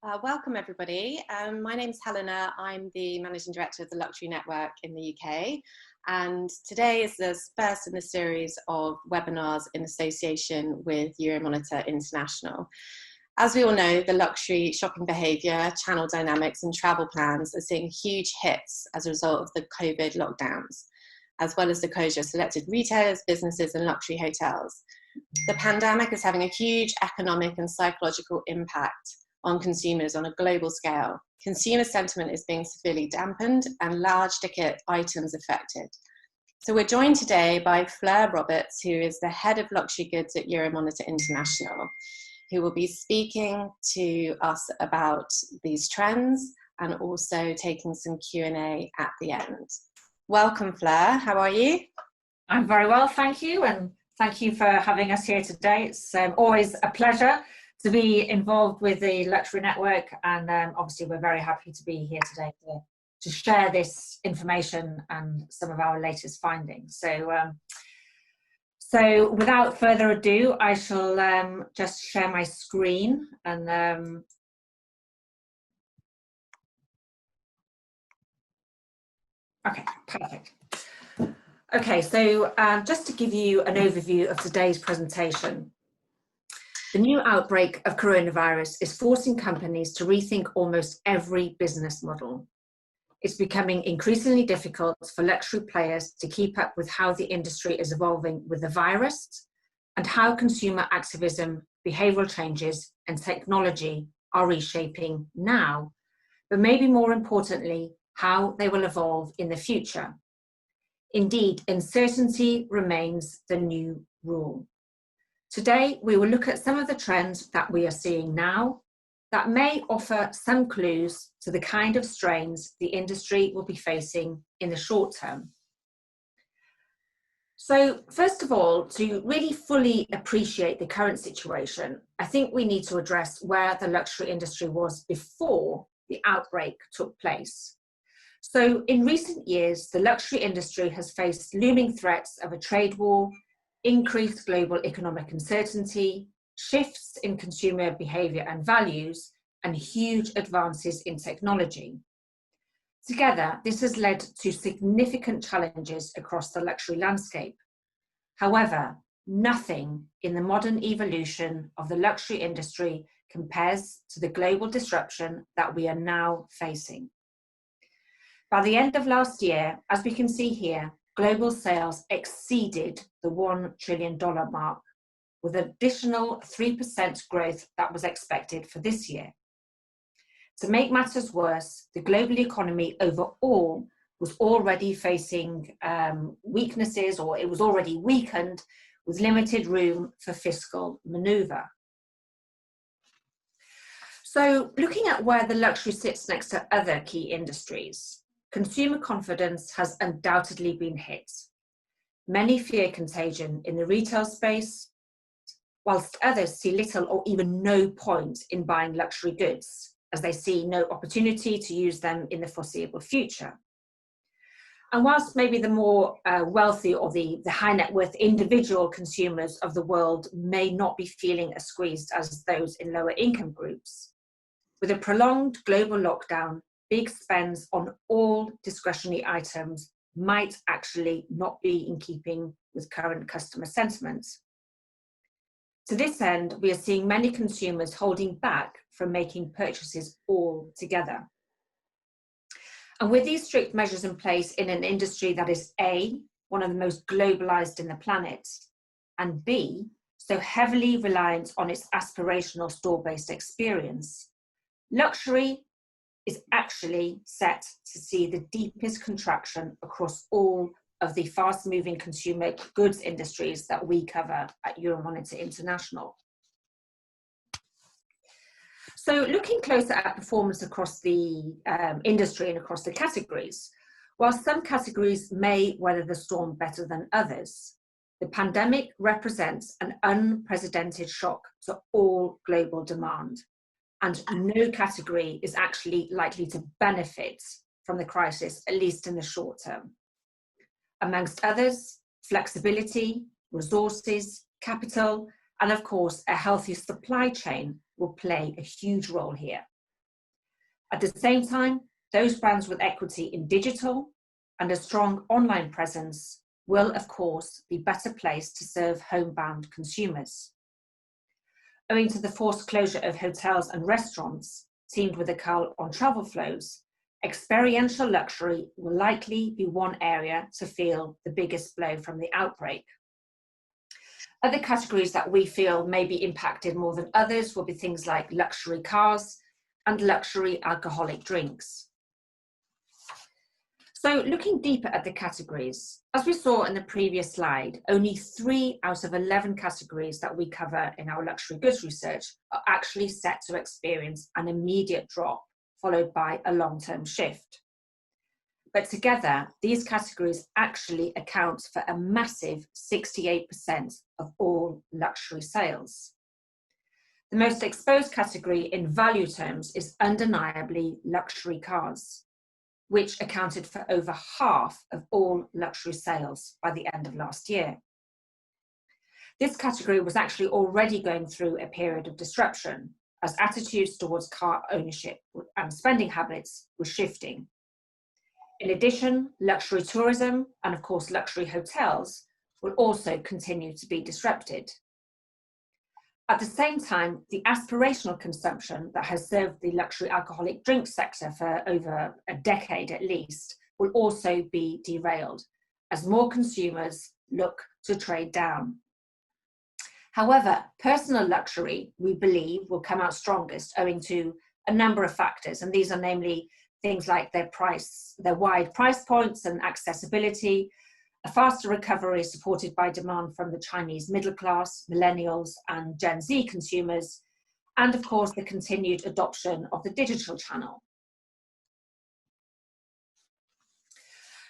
Welcome everybody. My name's Helena. I'm the Managing Director of the Luxury Network in the UK. And today is the first in the series of webinars in association with Euromonitor International. As we all know, the luxury shopping behaviour, channel dynamics and travel plans are seeing huge hits as a result of the COVID lockdowns, as well as the closure of selected retailers, businesses and luxury hotels. The pandemic is having a huge economic and psychological impact on consumers on a global scale. Consumer sentiment is being severely dampened and large ticket items affected. So we're joined today by Fflur Roberts, who is the head of luxury goods at Euromonitor International, who will be speaking to us about these trends and also taking some Q&A at the end. Welcome, Fflur. How are you? I'm very well, thank you. And thank you for having us here today. It's always a pleasure to be involved with the Luxury Network, and obviously we're very happy to be here today to share this information and some of our latest findings. So without further ado, I shall just share my screen and okay, perfect. Okay, so just to give you an overview of today's presentation. The new outbreak of coronavirus is forcing companies to rethink almost every business model. It's becoming increasingly difficult for luxury players to keep up with how the industry is evolving with the virus and how consumer activism, behavioural changes and technology are reshaping now, but maybe more importantly, how they will evolve in the future. Indeed, uncertainty remains the new rule. Today, we will look at some of the trends that we are seeing now that may offer some clues to the kind of strains the industry will be facing in the short term. So, first of all, to really fully appreciate the current situation, I think we need to address where the luxury industry was before the outbreak took place. So, in recent years, the luxury industry has faced looming threats of a trade war, increased global economic uncertainty, shifts in consumer behaviour and values, and huge advances in technology. Together, this has led to significant challenges across the luxury landscape. However, nothing in the modern evolution of the luxury industry compares to the global disruption that we are now facing. By the end of last year, as we can see here, global sales exceeded the $1 trillion mark, with additional 3% growth that was expected for this year. To make matters worse, the global economy overall was already facing weaknesses, or it was already weakened, with limited room for fiscal manoeuvre. So, looking at where the luxury sits next to other key industries, consumer confidence has undoubtedly been hit. Many fear contagion in the retail space, whilst others see little or even no point in buying luxury goods, as they see no opportunity to use them in the foreseeable future. And whilst maybe the more wealthy or the high net worth individual consumers of the world may not be feeling as squeezed as those in lower income groups, with a prolonged global lockdown, big spends on all discretionary items might actually not be in keeping with current customer sentiments. To this end, we are seeing many consumers holding back from making purchases altogether. And with these strict measures in place in an industry that is A, one of the most globalized in the planet, and B, so heavily reliant on its aspirational store-based experience, luxury is actually set to see the deepest contraction across all of the fast-moving consumer goods industries that we cover at Euromonitor International. So looking closer at performance across the industry and across the categories, while some categories may weather the storm better than others, the pandemic represents an unprecedented shock to all global demand. And no category is actually likely to benefit from the crisis, at least in the short term. Amongst others, flexibility, resources, capital, and of course, a healthy supply chain will play a huge role here. At the same time, those brands with equity in digital and a strong online presence will, of course, be better placed to serve homebound consumers. Owing to the forced closure of hotels and restaurants, teamed with a cull on travel flows, experiential luxury will likely be one area to feel the biggest blow from the outbreak. Other categories that we feel may be impacted more than others will be things like luxury cars and luxury alcoholic drinks. So looking deeper at the categories, as we saw in the previous slide, only 3 out of 11 categories that we cover in our luxury goods research are actually set to experience an immediate drop, followed by a long-term shift. But together, these categories actually account for a massive 68% of all luxury sales. The most exposed category in value terms is undeniably luxury cars, which accounted for over half of all luxury sales by the end of last year. This category was actually already going through a period of disruption as attitudes towards car ownership and spending habits were shifting. In addition, luxury tourism and of course luxury hotels will also continue to be disrupted. At the same time, the aspirational consumption that has served the luxury alcoholic drink sector for over a decade at least will also be derailed as more consumers look to trade down. However, personal luxury, we believe, will come out strongest owing to a number of factors, and these are namely things like their wide price points and accessibility, a faster recovery supported by demand from the Chinese middle class, millennials and Gen Z consumers, and of course the continued adoption of the digital channel.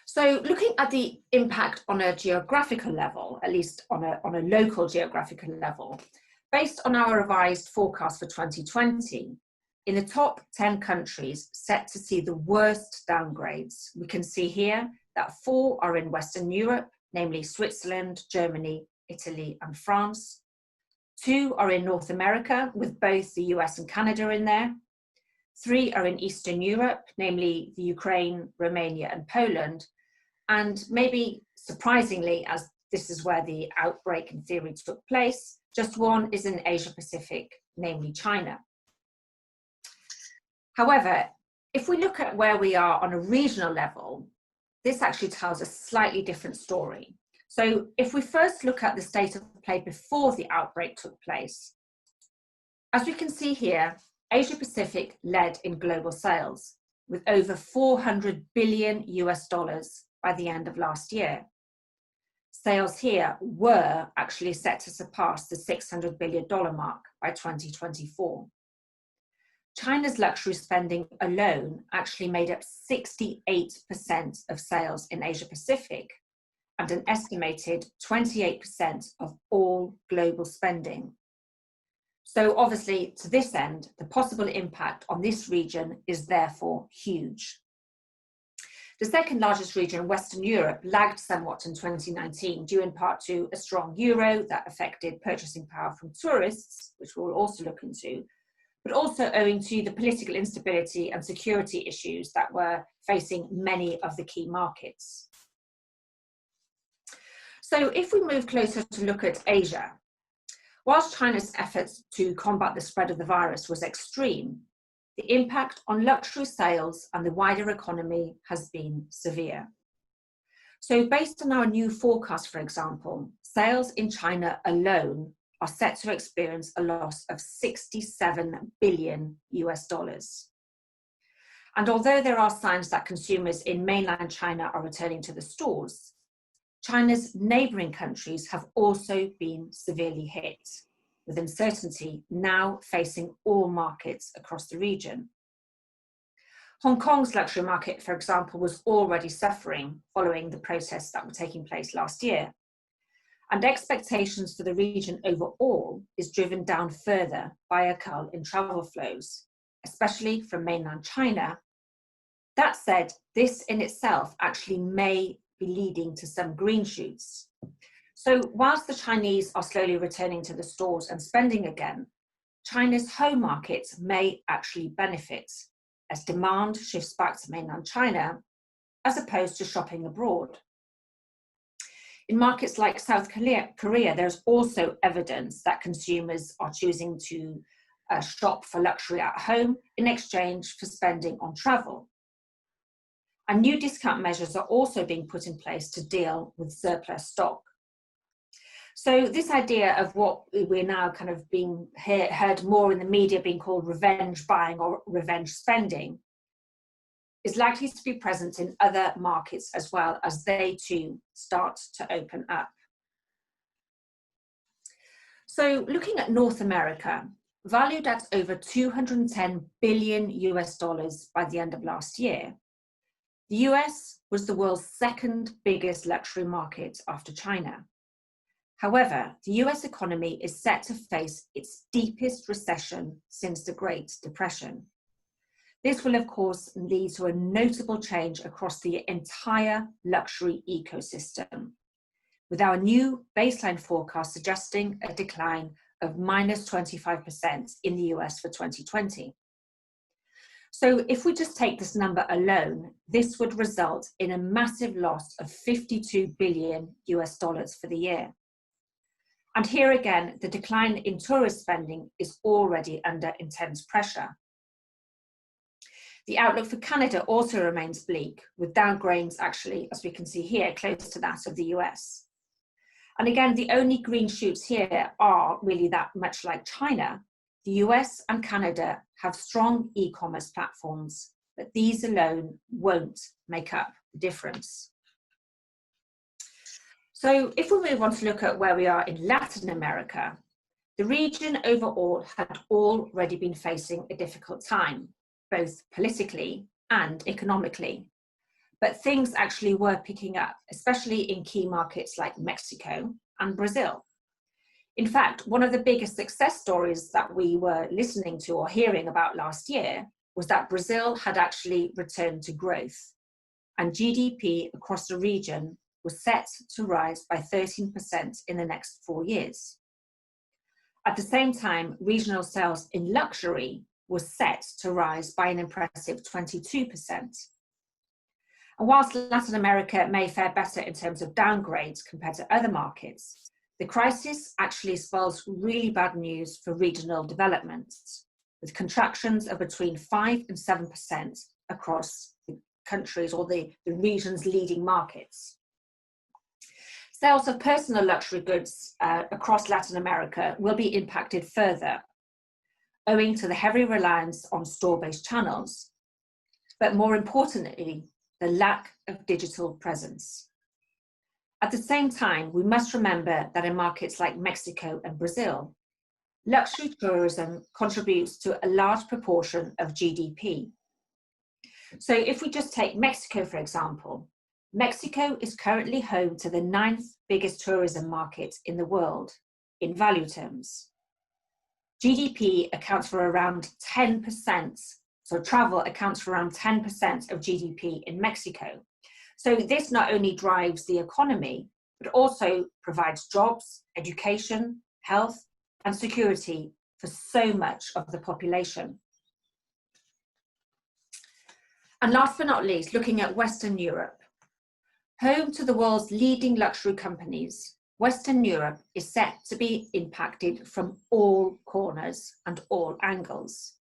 So looking at the impact on a geographical level, at least on a local geographical level, based on our revised forecast for 2020, in the top 10 countries set to see the worst downgrades, we can see here that 4 are in Western Europe, namely Switzerland, Germany, Italy, and France. 2 are in North America, with both the US and Canada in there. 3 are in Eastern Europe, namely the Ukraine, Romania, and Poland. And maybe surprisingly, as this is where the outbreak in theory took place, just 1 is in Asia Pacific, namely China. However, if we look at where we are on a regional level, this actually tells a slightly different story. So if we first look at the state of play before the outbreak took place, as we can see here, Asia Pacific led in global sales with over $400 billion by the end of last year. Sales here were actually set to surpass the $600 billion mark by 2024. China's luxury spending alone actually made up 68% of sales in Asia Pacific and an estimated 28% of all global spending. So obviously to this end, the possible impact on this region is therefore huge. The second largest region, Western Europe, lagged somewhat in 2019 due in part to a strong euro that affected purchasing power from tourists, which we'll also look into, but also owing to the political instability and security issues that were facing many of the key markets. So if we move closer to look at Asia, whilst China's efforts to combat the spread of the virus was extreme, the impact on luxury sales and the wider economy has been severe. So based on our new forecast, for example, sales in China alone are set to experience a loss of $67 billion. And although there are signs that consumers in mainland China are returning to the stores, China's neighbouring countries have also been severely hit, with uncertainty now facing all markets across the region. Hong Kong's luxury market, for example, was already suffering following the protests that were taking place last year. And expectations for the region overall is driven down further by a cull in travel flows, especially from mainland China. That said, this in itself actually may be leading to some green shoots. So whilst the Chinese are slowly returning to the stores and spending again, China's home markets may actually benefit, as demand shifts back to mainland China, as opposed to shopping abroad. In markets like South Korea, there's also evidence that consumers are choosing to shop for luxury at home in exchange for spending on travel. And new discount measures are also being put in place to deal with surplus stock. So this idea of what we're now kind of being heard more in the media being called revenge buying or revenge spending is likely to be present in other markets as well, as they too start to open up. So looking at North America, valued at over 210 billion US dollars by the end of last year, the US was the world's second biggest luxury market after China. However, the US economy is set to face its deepest recession since the Great Depression. This will, of course, lead to a notable change across the entire luxury ecosystem, with our new baseline forecast suggesting a decline of minus 25% in the US for 2020. So if we just take this number alone, this would result in a massive loss of 52 billion US dollars for the year. And here again, the decline in tourist spending is already under intense pressure. The outlook for Canada also remains bleak, with downgrades actually, as we can see here, close to that of the US. And again, the only green shoots here are really that much like China, the US and Canada have strong e-commerce platforms, but these alone won't make up the difference. So if we move on to look at where we are in Latin America, the region overall had already been facing a difficult time, both politically and economically. But things actually were picking up, especially in key markets like Mexico and Brazil. In fact, one of the biggest success stories that we were listening to or hearing about last year was that Brazil had actually returned to growth, and GDP across the region was set to rise by 13% in the next 4 years. At the same time, regional sales in luxury was set to rise by an impressive 22%. And whilst Latin America may fare better in terms of downgrades compared to other markets, the crisis actually spells really bad news for regional developments, with contractions of between 5 and 7% across the countries or the region's leading markets. Sales of personal luxury goods across Latin America will be impacted further, owing to the heavy reliance on store-based channels, but more importantly, the lack of digital presence. At the same time, we must remember that in markets like Mexico and Brazil, luxury tourism contributes to a large proportion of GDP. So if we just take Mexico, for example, Mexico is currently home to the 9th biggest tourism market in the world in value terms. GDP accounts for around 10%, so travel accounts for around 10% of GDP in Mexico. So this not only drives the economy, but also provides jobs, education, health, and security for so much of the population. And last but not least, looking at Western Europe. Home to the world's leading luxury companies, Western Europe is set to be impacted from all corners and all angles.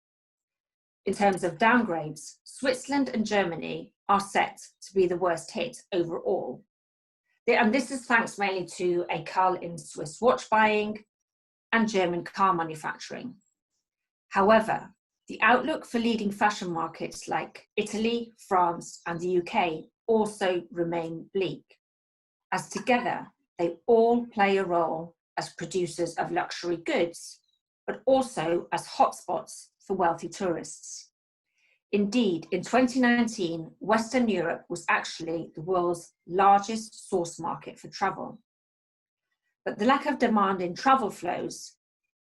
In terms of downgrades, Switzerland and Germany are set to be the worst hit overall. And this is thanks mainly to a cull in Swiss watch buying and German car manufacturing. However, the outlook for leading fashion markets like Italy, France, and the UK also remain bleak, as together they all play a role as producers of luxury goods, but also as hotspots for wealthy tourists. Indeed, in 2019, Western Europe was actually the world's largest source market for travel. But the lack of demand in travel flows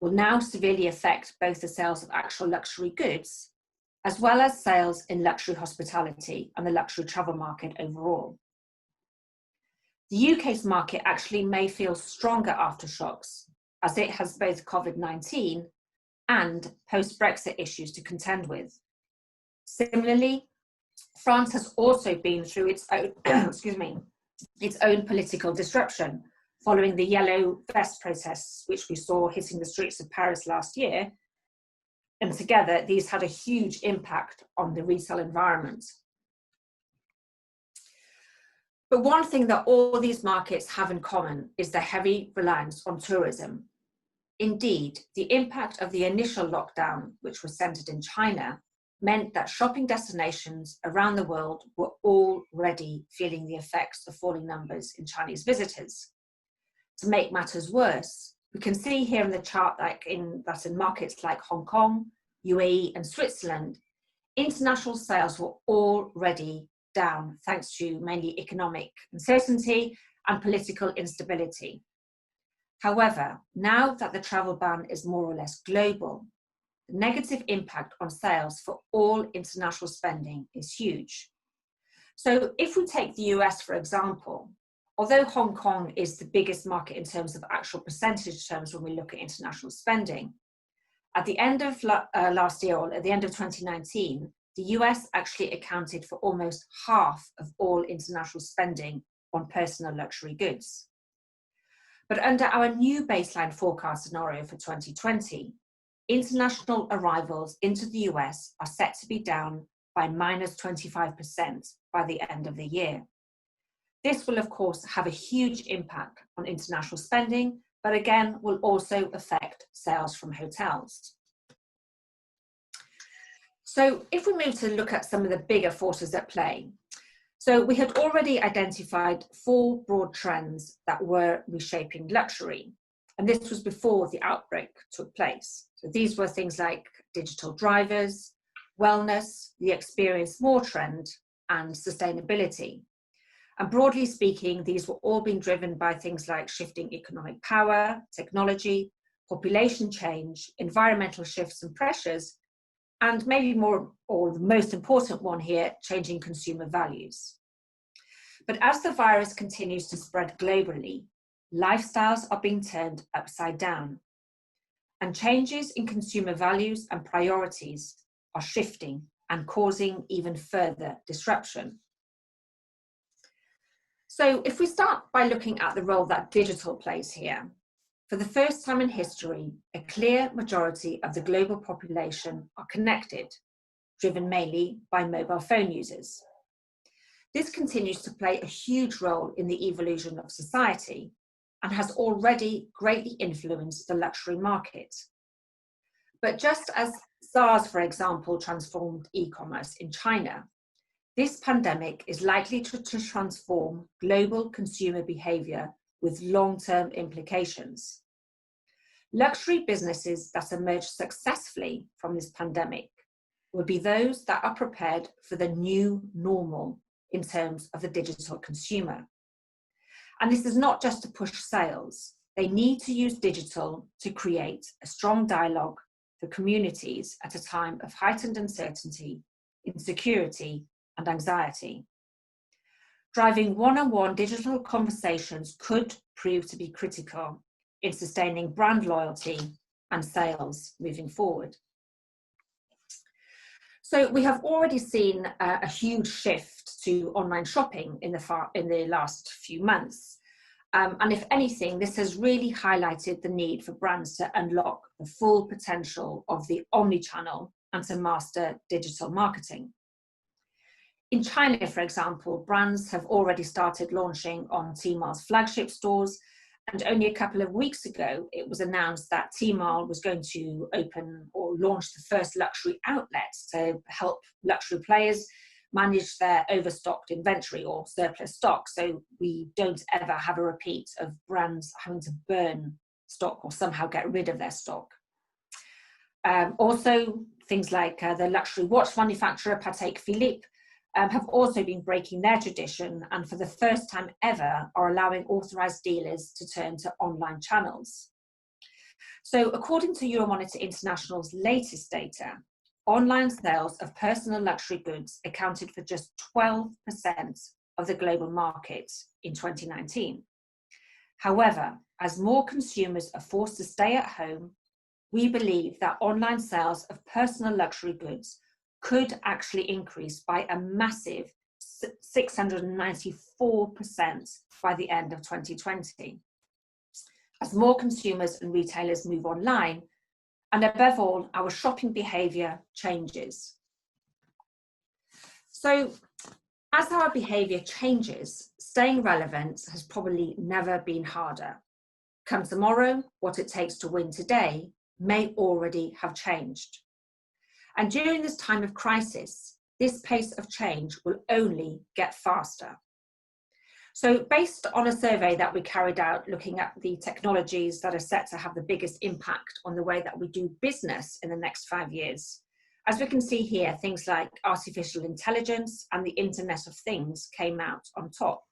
will now severely affect both the sales of actual luxury goods, as well as sales in luxury hospitality and the luxury travel market overall. The UK's market actually may feel stronger aftershocks, as it has both COVID-19 and post-Brexit issues to contend with. Similarly, France has also been through its own, its own political disruption following the yellow vest protests, which we saw hitting the streets of Paris last year. And together, these had a huge impact on the retail environment. But one thing that all these markets have in common is their heavy reliance on tourism. Indeed, the impact of the initial lockdown, which was centered in China, meant that shopping destinations around the world were already feeling the effects of falling numbers in Chinese visitors. To make matters worse, we can see here in the chart that in markets like Hong Kong, UAE and Switzerland, international sales were already down thanks to mainly economic uncertainty and political instability. However, now that the travel ban is more or less global, the negative impact on sales for all international spending is huge. So if we take the US, for example, although Hong Kong is the biggest market in terms of actual percentage terms when we look at international spending, at the end of last year, or at the end of 2019, the US actually accounted for almost half of all international spending on personal luxury goods. But under our new baseline forecast scenario for 2020, international arrivals into the US are set to be down by minus 25% by the end of the year. This will, of course, have a huge impact on international spending, but again, will also affect sales from hotels. So if we move to look at some of the bigger forces at play, so we had already identified 4 broad trends that were reshaping luxury, and this was before the outbreak took place. So these were things like digital drivers, wellness, the experience more trend, and sustainability. And broadly speaking, these were all being driven by things like shifting economic power, technology, population change, environmental shifts and pressures, and maybe more, or the most important one here, changing consumer values. But as the virus continues to spread globally, lifestyles are being turned upside down, and changes in consumer values and priorities are shifting and causing even further disruption. So if we start by looking at the role that digital plays here, for the first time in history, a clear majority of the global population are connected, driven mainly by mobile phone users. This continues to play a huge role in the evolution of society and has already greatly influenced the luxury market. But just as SARS, for example, transformed e-commerce in China, this pandemic is likely to transform global consumer behavior with long-term implications. Luxury businesses that emerge successfully from this pandemic will be those that are prepared for the new normal in terms of the digital consumer. And this is not just to push sales. They need to use digital to create a strong dialogue for communities at a time of heightened uncertainty, insecurity, and anxiety. Driving one-on-one digital conversations could prove to be critical in sustaining brand loyalty and sales moving forward. So we have already seen a huge shift to online shopping in the last few months. And if anything, this has really highlighted the need for brands to unlock the full potential of the omni-channel and to master digital marketing. In China, for example, brands have already started launching on Tmall's flagship stores, and only a couple of weeks ago, it was announced that Tmall was going to open or launch the first luxury outlet to help luxury players manage their overstocked inventory or surplus stock, so we don't ever have a repeat of brands having to burn stock or somehow get rid of their stock. Also, things like the luxury watch manufacturer Patek Philippe have also been breaking their tradition, and for the first time ever are allowing authorised dealers to turn to online channels. So according to Euromonitor International's latest data, online sales of personal luxury goods accounted for just 12% of the global market in 2019. However, as more consumers are forced to stay at home, we believe that online sales of personal luxury goods could actually increase by a massive 694% by the end of 2020. As more consumers and retailers move online, and above all, our shopping behaviour changes. So, as our behaviour changes, staying relevant has probably never been harder. Come tomorrow, what it takes to win today may already have changed. And during this time of crisis, this pace of change will only get faster. So based on a survey that we carried out looking at the technologies that are set to have the biggest impact on the way that we do business in the next 5 years, as we can see here, things like artificial intelligence and the Internet of Things came out on top.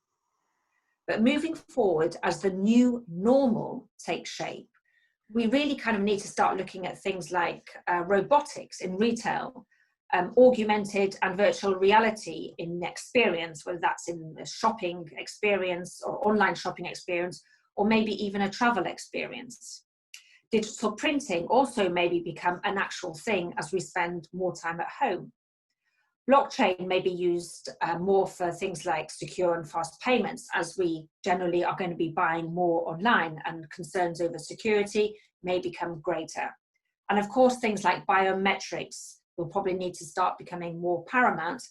But moving forward, as the new normal takes shape, we really kind of need to start looking at things like robotics in retail, augmented and virtual reality in experience, whether that's in the shopping experience or online shopping experience, or maybe even a travel experience. Digital printing also maybe become an actual thing as we spend more time at home. Blockchain may be used more for things like secure and fast payments, as we generally are going to be buying more online and concerns over security may become greater. And of course, things like biometrics will probably need to start becoming more paramount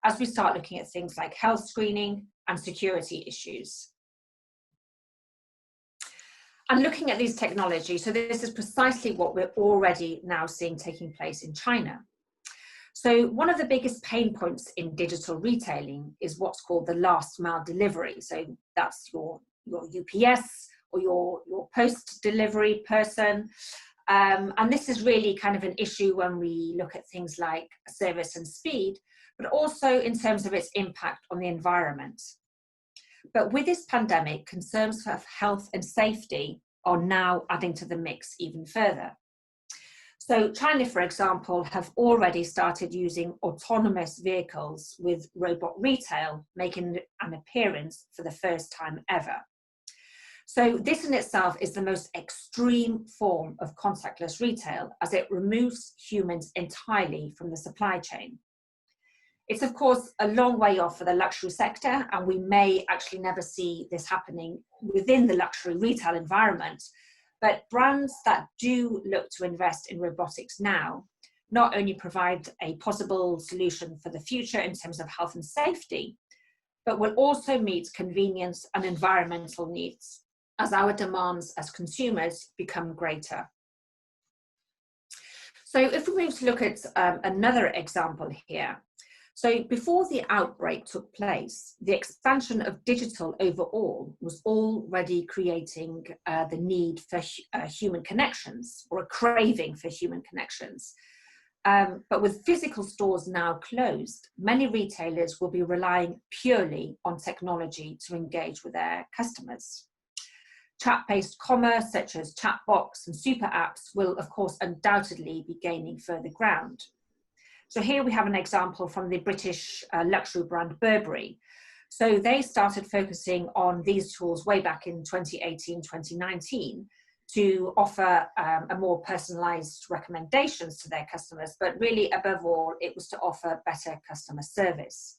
as we start looking at things like health screening and security issues. And looking at these technologies, so this is precisely what we're already now seeing taking place in China. So one of the biggest pain points in digital retailing is what's called the last mile delivery. So that's your UPS or your post delivery person. And this is really kind of an issue when we look at things like service and speed, but also in terms of its impact on the environment. But with this pandemic, concerns for health and safety are now adding to the mix even further. So China, for example, have already started using autonomous vehicles with robot retail making an appearance for the first time ever. So this in itself is the most extreme form of contactless retail, as it removes humans entirely from the supply chain. It's of course a long way off for the luxury sector, and we may actually never see this happening within the luxury retail environment. But brands that do look to invest in robotics now not only provide a possible solution for the future in terms of health and safety, but will also meet convenience and environmental needs as our demands as consumers become greater. So if we move to look at another example here. So before the outbreak took place, the expansion of digital overall was already creating the need for human connections, or a craving for human connections. But with physical stores now closed, many retailers will be relying purely on technology to engage with their customers. Chat-based commerce, such as chatbots and super apps, will of course undoubtedly be gaining further ground. So here we have an example from the British luxury brand Burberry. So they started focusing on these tools way back in 2018, 2019 to offer a more personalized recommendations to their customers, but really above all, it was to offer better customer service.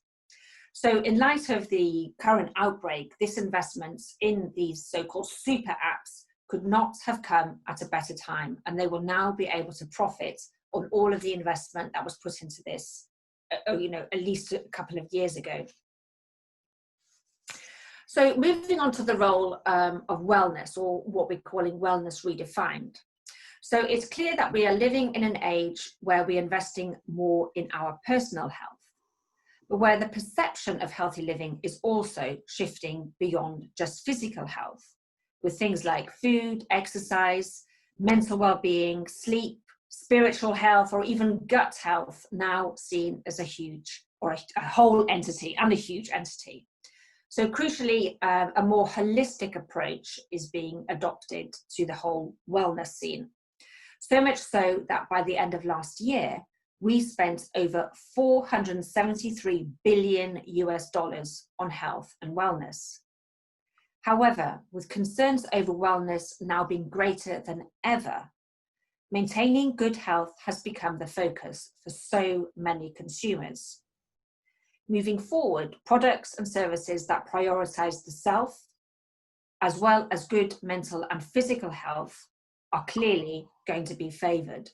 So in light of the current outbreak, this investment in these so-called super apps could not have come at a better time, and they will now be able to profit on all of the investment that was put into this, at least a couple of years ago. So moving on to the role of wellness, or what we're calling wellness redefined. So it's clear that we are living in an age where we're investing more in our personal health, but where the perception of healthy living is also shifting beyond just physical health, with things like food, exercise, mental well-being, sleep, spiritual health, or even gut health now seen as a huge, or a whole entity and a huge entity. So crucially, a more holistic approach is being adopted to the whole wellness scene. So much so that by the end of last year, we spent over $473 billion on health and wellness. However, with concerns over wellness now being greater than ever, maintaining good health has become the focus for so many consumers. Moving forward, products and services that prioritise the self, as well as good mental and physical health, are clearly going to be favoured.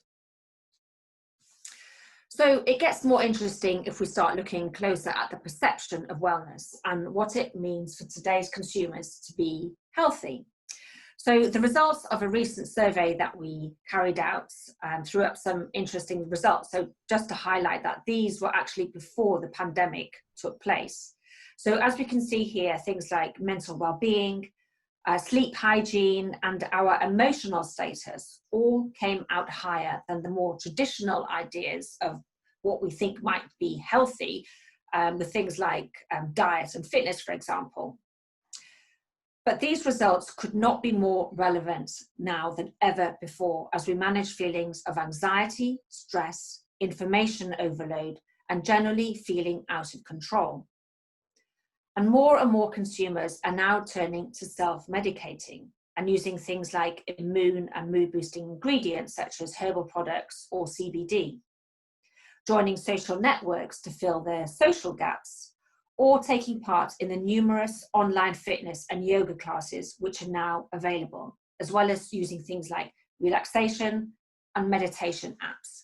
So it gets more interesting if we start looking closer at the perception of wellness and what it means for today's consumers to be healthy. So the results of a recent survey that we carried out threw up some interesting results. So just to highlight that these were actually before the pandemic took place. So as we can see here, things like mental well-being, sleep hygiene, and our emotional status all came out higher than the more traditional ideas of what we think might be healthy, with things like diet and fitness, for example. But these results could not be more relevant now than ever before as we manage feelings of anxiety, stress, information overload, and generally feeling out of control. And more consumers are now turning to self-medicating and using things like immune and mood-boosting ingredients such as herbal products or CBD, joining social networks to fill their social gaps, or taking part in the numerous online fitness and yoga classes which are now available, as well as using things like relaxation and meditation apps.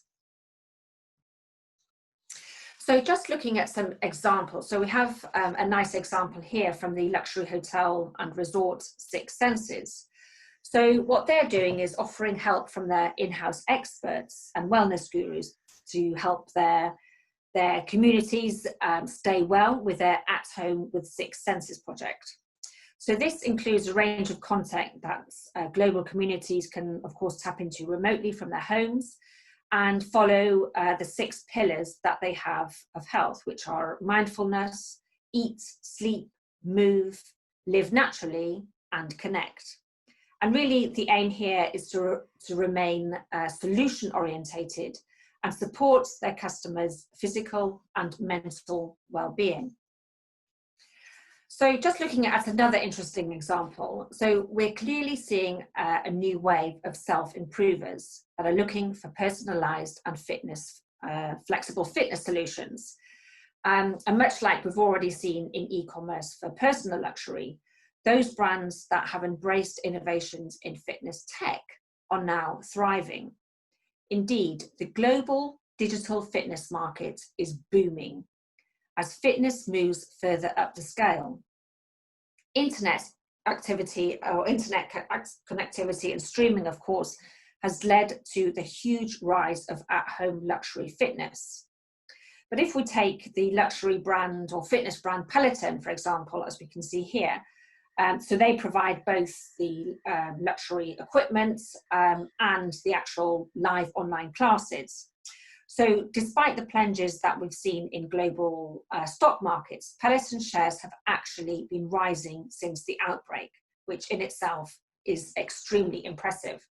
So just looking at some examples, so we have a nice example here from the luxury hotel and resort Six Senses. So what they're doing is offering help from their in-house experts and wellness gurus to help their communities stay well with their At Home with Six Senses project. So this includes a range of content that global communities can, of course, tap into remotely from their homes, and follow the 6 pillars that they have of health, which are mindfulness, eat, sleep, move, live naturally, and connect. And really the aim here is to remain solution orientated and support their customers' physical and mental well-being. So just looking at another interesting example, so we're clearly seeing a new wave of self-improvers that are looking for personalised and flexible fitness solutions. And much like we've already seen in e-commerce for personal luxury, those brands that have embraced innovations in fitness tech are now thriving. Indeed, the global digital fitness market is booming as fitness moves further up the scale. Internet activity or internet connectivity and streaming, of course, has led to the huge rise of at-home luxury fitness. But if we take the luxury brand or fitness brand Peloton, for example, as we can see here, so they provide both the luxury equipment and the actual live online classes. So despite the plunges that we've seen in global stock markets, Peloton shares have actually been rising since the outbreak, which in itself is extremely impressive.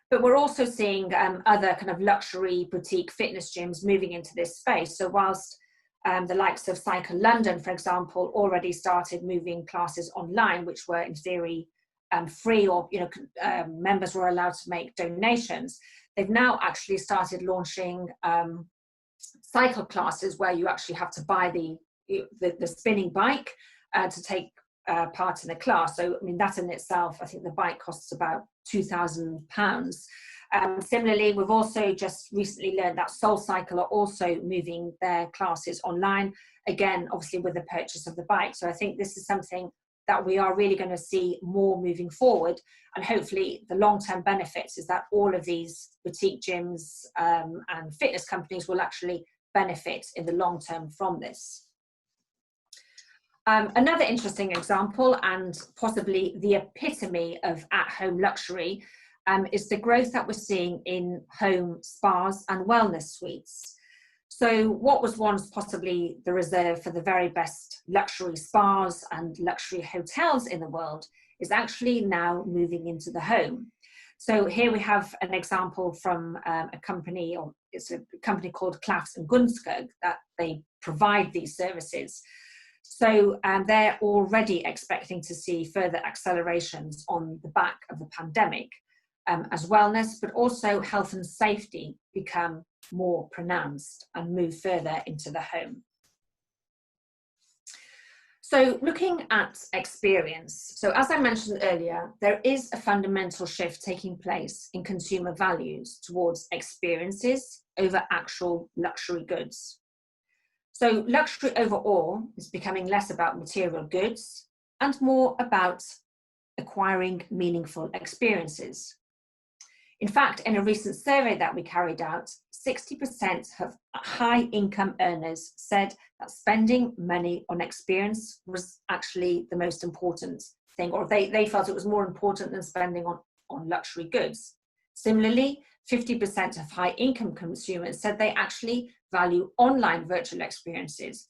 But we're also seeing other kind of luxury boutique fitness gyms moving into this space. So whilst the likes of Cycle London, for example, already started moving classes online, which were in theory free, or members were allowed to make donations, they've now actually started launching cycle classes where you actually have to buy the spinning bike to take part in the class. So, I mean, that in itself, I think the bike costs about £2,000. Similarly, we've also just recently learned that SoulCycle are also moving their classes online, again, obviously with the purchase of the bike. So I think this is something that we are really going to see more moving forward, and hopefully the long-term benefits is that all of these boutique gyms and fitness companies will actually benefit in the long term from this. Another interesting example, and possibly the epitome of at-home luxury, is the growth that we're seeing in home spas and wellness suites. So what was once possibly the reserve for the very best luxury spas and luxury hotels in the world is actually now moving into the home. So here we have an example from a company, or it's a company called Clafs and Gunskog, that they provide these services. So they're already expecting to see further accelerations on the back of the pandemic. as wellness, but also health and safety become more pronounced and move further into the home. So looking at experience, so as I mentioned earlier, there is a fundamental shift taking place in consumer values towards experiences over actual luxury goods. So luxury overall is becoming less about material goods and more about acquiring meaningful experiences. In fact, in a recent survey that we carried out, 60% of high-income earners said that spending money on experience was actually the most important thing, or they felt it was more important than spending on luxury goods. Similarly, 50% of high-income consumers said they actually value online virtual experiences.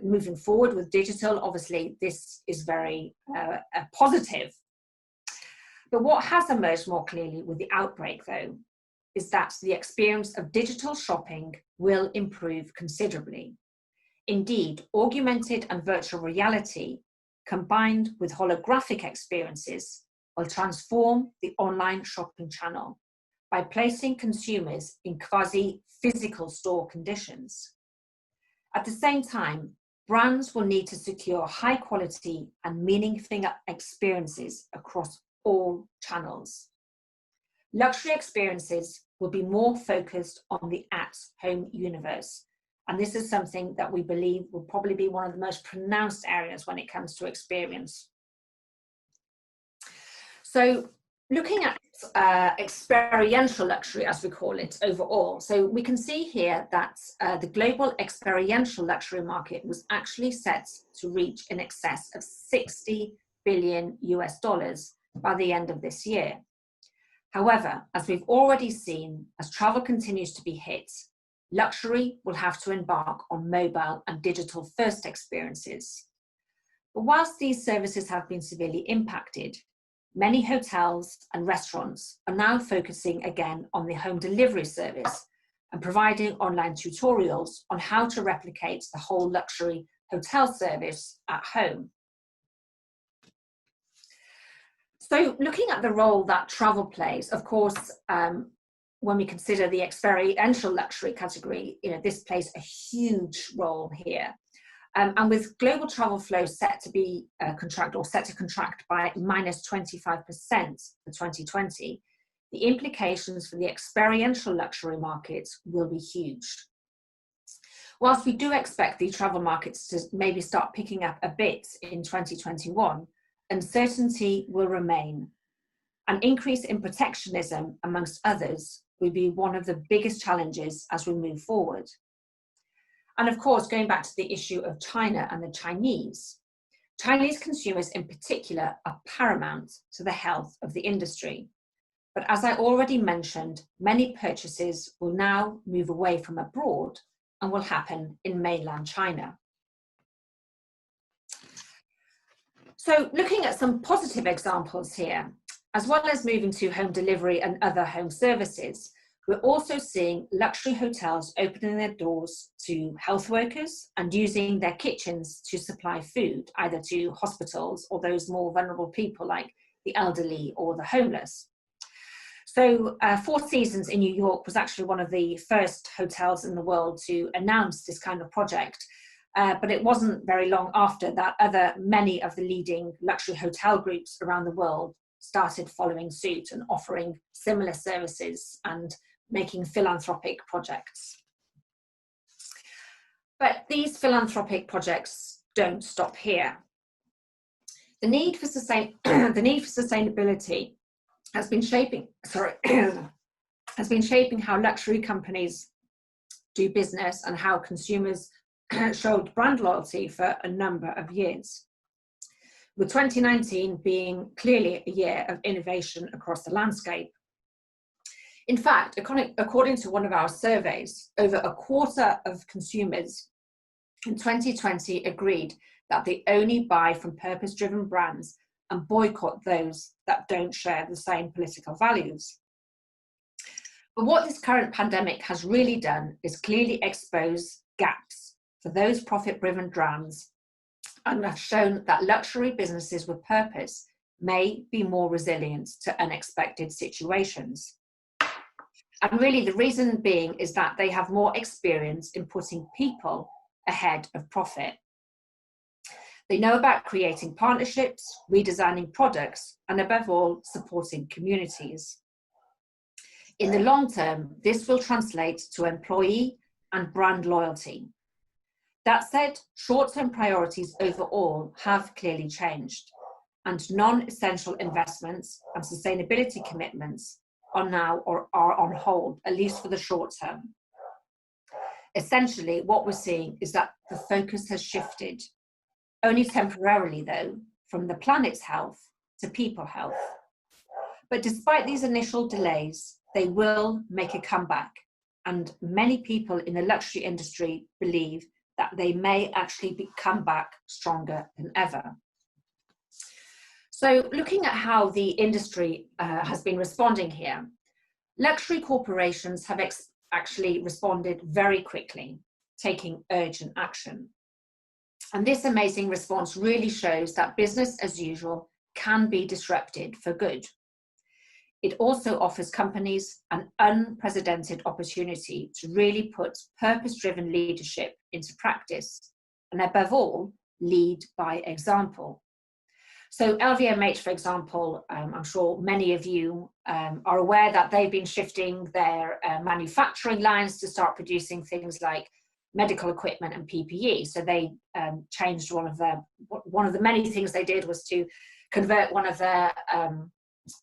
Moving forward with digital, obviously, this is very positive. But what has emerged more clearly with the outbreak, though, is that the experience of digital shopping will improve considerably. Indeed, augmented and virtual reality combined with holographic experiences will transform the online shopping channel by placing consumers in quasi-physical store conditions. At the same time, brands will need to secure high quality and meaningful experiences across all channels. Luxury experiences will be more focused on the at-home universe, and this is something that we believe will probably be one of the most pronounced areas when it comes to experience. So looking at experiential luxury, as we call it overall, so we can see here that the global experiential luxury market was actually set to reach in excess of $60 billion by the end of this year. However, as we've already seen, as travel continues to be hit, luxury will have to embark on mobile and digital first experiences. But whilst these services have been severely impacted, many hotels and restaurants are now focusing again on the home delivery service and providing online tutorials on how to replicate the whole luxury hotel service at home. So looking at the role that travel plays, of course, when we consider the experiential luxury category, this plays a huge role here. And with global travel flow set to contract by minus 25% for 2020, the implications for the experiential luxury markets will be huge. Whilst we do expect the travel markets to maybe start picking up a bit in 2021, uncertainty will remain. An increase in protectionism, amongst others, will be one of the biggest challenges as we move forward. And of course, going back to the issue of China and the Chinese consumers in particular are paramount to the health of the industry. But as I already mentioned, many purchases will now move away from abroad and will happen in mainland China. So looking at some positive examples here, as well as moving to home delivery and other home services, we're also seeing luxury hotels opening their doors to health workers and using their kitchens to supply food, either to hospitals or those more vulnerable people like the elderly or the homeless. So Four Seasons in New York was actually one of the first hotels in the world to announce this kind of project. But it wasn't very long after that many of the leading luxury hotel groups around the world started following suit and offering similar services and making philanthropic projects. But these philanthropic projects don't stop here. The need for sustainability has been shaping how luxury companies do business and how consumers showed brand loyalty for a number of years, with 2019 being clearly a year of innovation across the landscape. In fact, according to one of our surveys, over a quarter of consumers in 2020 agreed that they only buy from purpose-driven brands and boycott those that don't share the same political values. But what this current pandemic has really done is clearly expose gaps for those profit-driven brands and have shown that luxury businesses with purpose may be more resilient to unexpected situations. And really the reason being is that they have more experience in putting people ahead of profit. They know about creating partnerships, redesigning products, and above all, supporting communities. In the long term, this will translate to employee and brand loyalty. That said, short-term priorities overall have clearly changed, and non-essential investments and sustainability commitments are now or are on hold, at least for the short term. Essentially, what we're seeing is that the focus has shifted, only temporarily though, from the planet's health to people health. But despite these initial delays, they will make a comeback, and many people in the luxury industry believe that they may actually come back stronger than ever. So looking at how the industry has been responding here, luxury corporations have actually responded very quickly, taking urgent action. And this amazing response really shows that business as usual can be disrupted for good. It also offers companies an unprecedented opportunity to really put purpose-driven leadership into practice, and above all, lead by example. So LVMH, for example, I'm sure many of you are aware that they've been shifting their manufacturing lines to start producing things like medical equipment and PPE. So they changed one of the many things they did was to convert one of their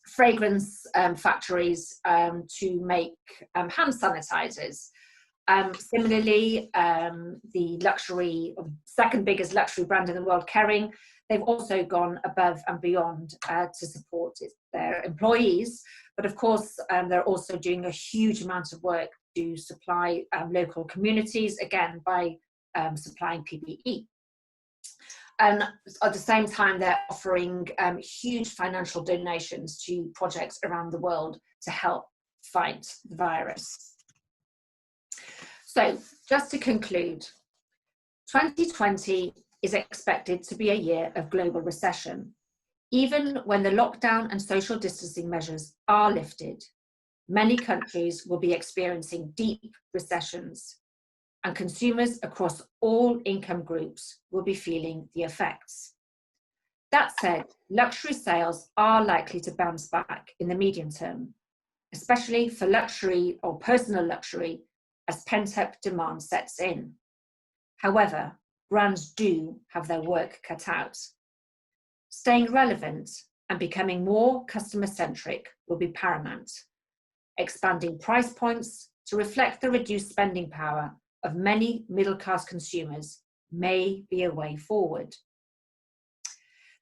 fragrance factories to make hand sanitizers. Similarly, the second biggest luxury brand in the world, Kering, they've also gone above and beyond to support their employees. But of course, they're also doing a huge amount of work to supply local communities, again, by supplying PPE. And at the same time, they're offering huge financial donations to projects around the world to help fight the virus. So just to conclude, 2020 is expected to be a year of global recession. Even when the lockdown and social distancing measures are lifted, many countries will be experiencing deep recessions, and consumers across all income groups will be feeling the effects. That said, luxury sales are likely to bounce back in the medium term, especially for luxury or personal luxury as pent-up demand sets in. However, brands do have their work cut out. Staying relevant and becoming more customer-centric will be paramount. Expanding price points to reflect the reduced spending power of many middle-class consumers may be a way forward.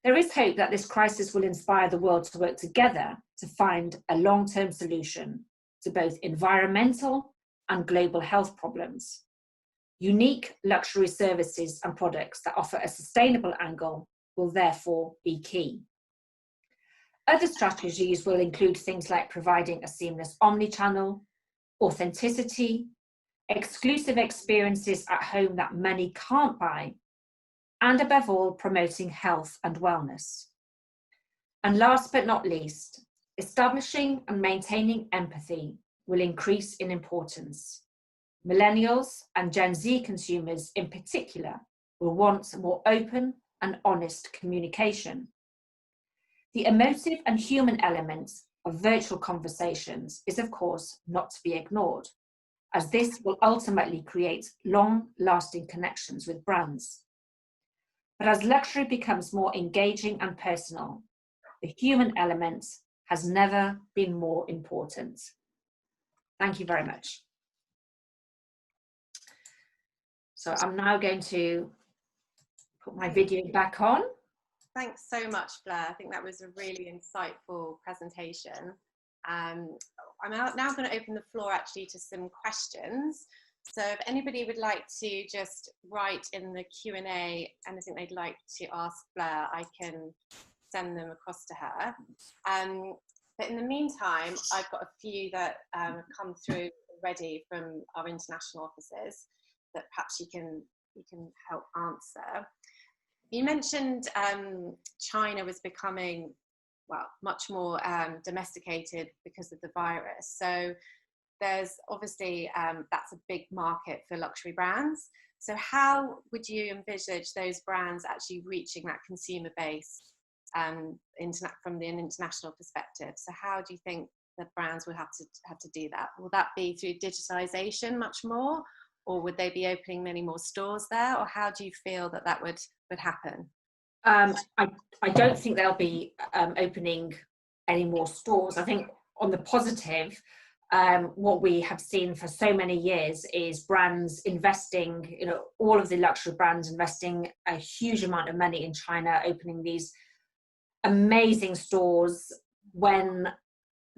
There is hope that this crisis will inspire the world to work together to find a long-term solution to both environmental and global health problems. Unique luxury services and products that offer a sustainable angle will therefore be key. Other strategies will include things like providing a seamless omni-channel, authenticity, exclusive experiences at home that many can't buy, and above all, promoting health and wellness. And last but not least, establishing and maintaining empathy will increase in importance. Millennials and Gen Z consumers in particular will want more open and honest communication. The emotive and human elements of virtual conversations is, of course, not to be ignored, as this will ultimately create long-lasting connections with brands. But as luxury becomes more engaging and personal, the human element has never been more important. Thank you very much. So I'm now going to put my video back on. Thanks so much, Fflur. I think that was a really insightful presentation. I'm now going to open the floor actually to some questions. So if anybody would like to just write in the Q&A anything they'd like to ask Fflur, I can send them across to her. But in the meantime, I've got a few that have come through already from our international offices that perhaps you can help answer. You mentioned China was becoming well, much more domesticated because of the virus. So there's obviously, that's a big market for luxury brands. So how would you envisage those brands actually reaching that consumer base from the international perspective? So how do you think the brands will have to do that? Will that be through digitization much more, or would they be opening many more stores there, or how do you feel that would happen? I don't think they'll be opening any more stores. I think on the positive, what we have seen for so many years is brands investing, all of the luxury brands investing a huge amount of money in China, opening these amazing stores when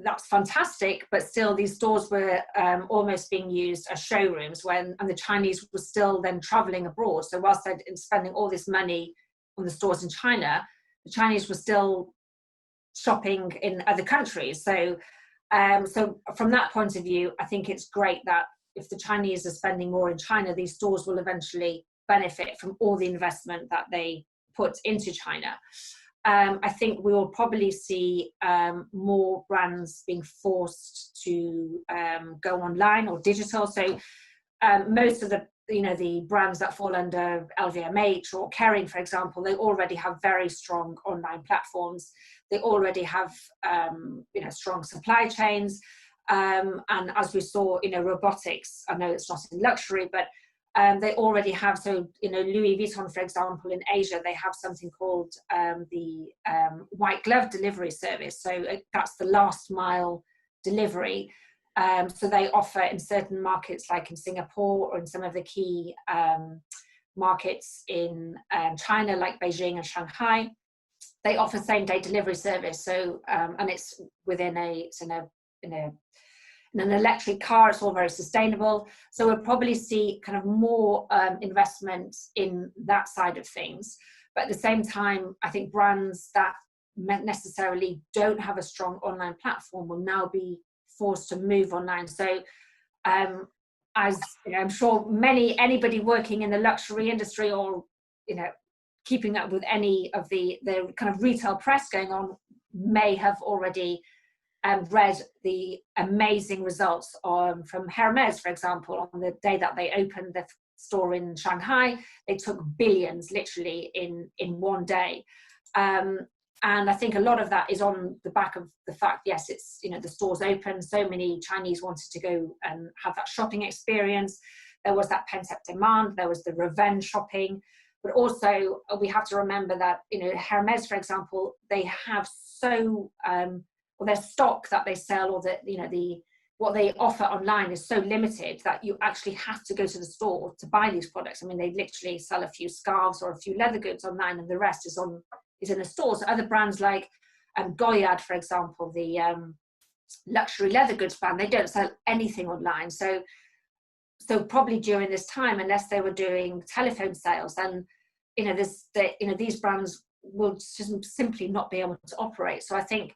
that's fantastic, but still these stores were almost being used as showrooms and the Chinese were still then traveling abroad. So whilst they're spending all this money on the stores in China, the Chinese were still shopping in other countries. So from that point of view, I think it's great that if the Chinese are spending more in China, these stores will eventually benefit from all the investment that they put into China. I think we will probably see more brands being forced to go online or digital. So most of the brands that fall under LVMH or Kering, for example, they already have very strong online platforms. They already have strong supply chains, and as we saw, robotics. I know it's not in luxury, but they already have. So Louis Vuitton, for example, in Asia, they have something called the white glove delivery service. So that's the last mile delivery. So they offer in certain markets, like in Singapore or in some of the key markets in China, like Beijing and Shanghai, they offer same-day delivery service. So and it's within in an electric car. It's all very sustainable. So we'll probably see kind of more investment in that side of things. But at the same time, I think brands that necessarily don't have a strong online platform will now be forced to move online. So as I'm sure anybody working in the luxury industry or keeping up with any of the kind of retail press going on may have already read the amazing results from Hermes, for example. On the day that they opened the store in Shanghai, they took billions literally in one day. And I think a lot of that is on the back of the fact, yes, it's, the store's open. So many Chinese wanted to go and have that shopping experience. There was that pent-up demand. There was the revenge shopping. But also, we have to remember that, Hermes, for example, they have their stock that they sell, or what they offer online is so limited that you actually have to go to the store to buy these products. I mean, they literally sell a few scarves or a few leather goods online, and the rest is in the stores. Other brands like Goyard, for example, the luxury leather goods brand, they don't sell anything online. So probably during this time, unless they were doing telephone sales, then these brands will just simply not be able to operate. So I think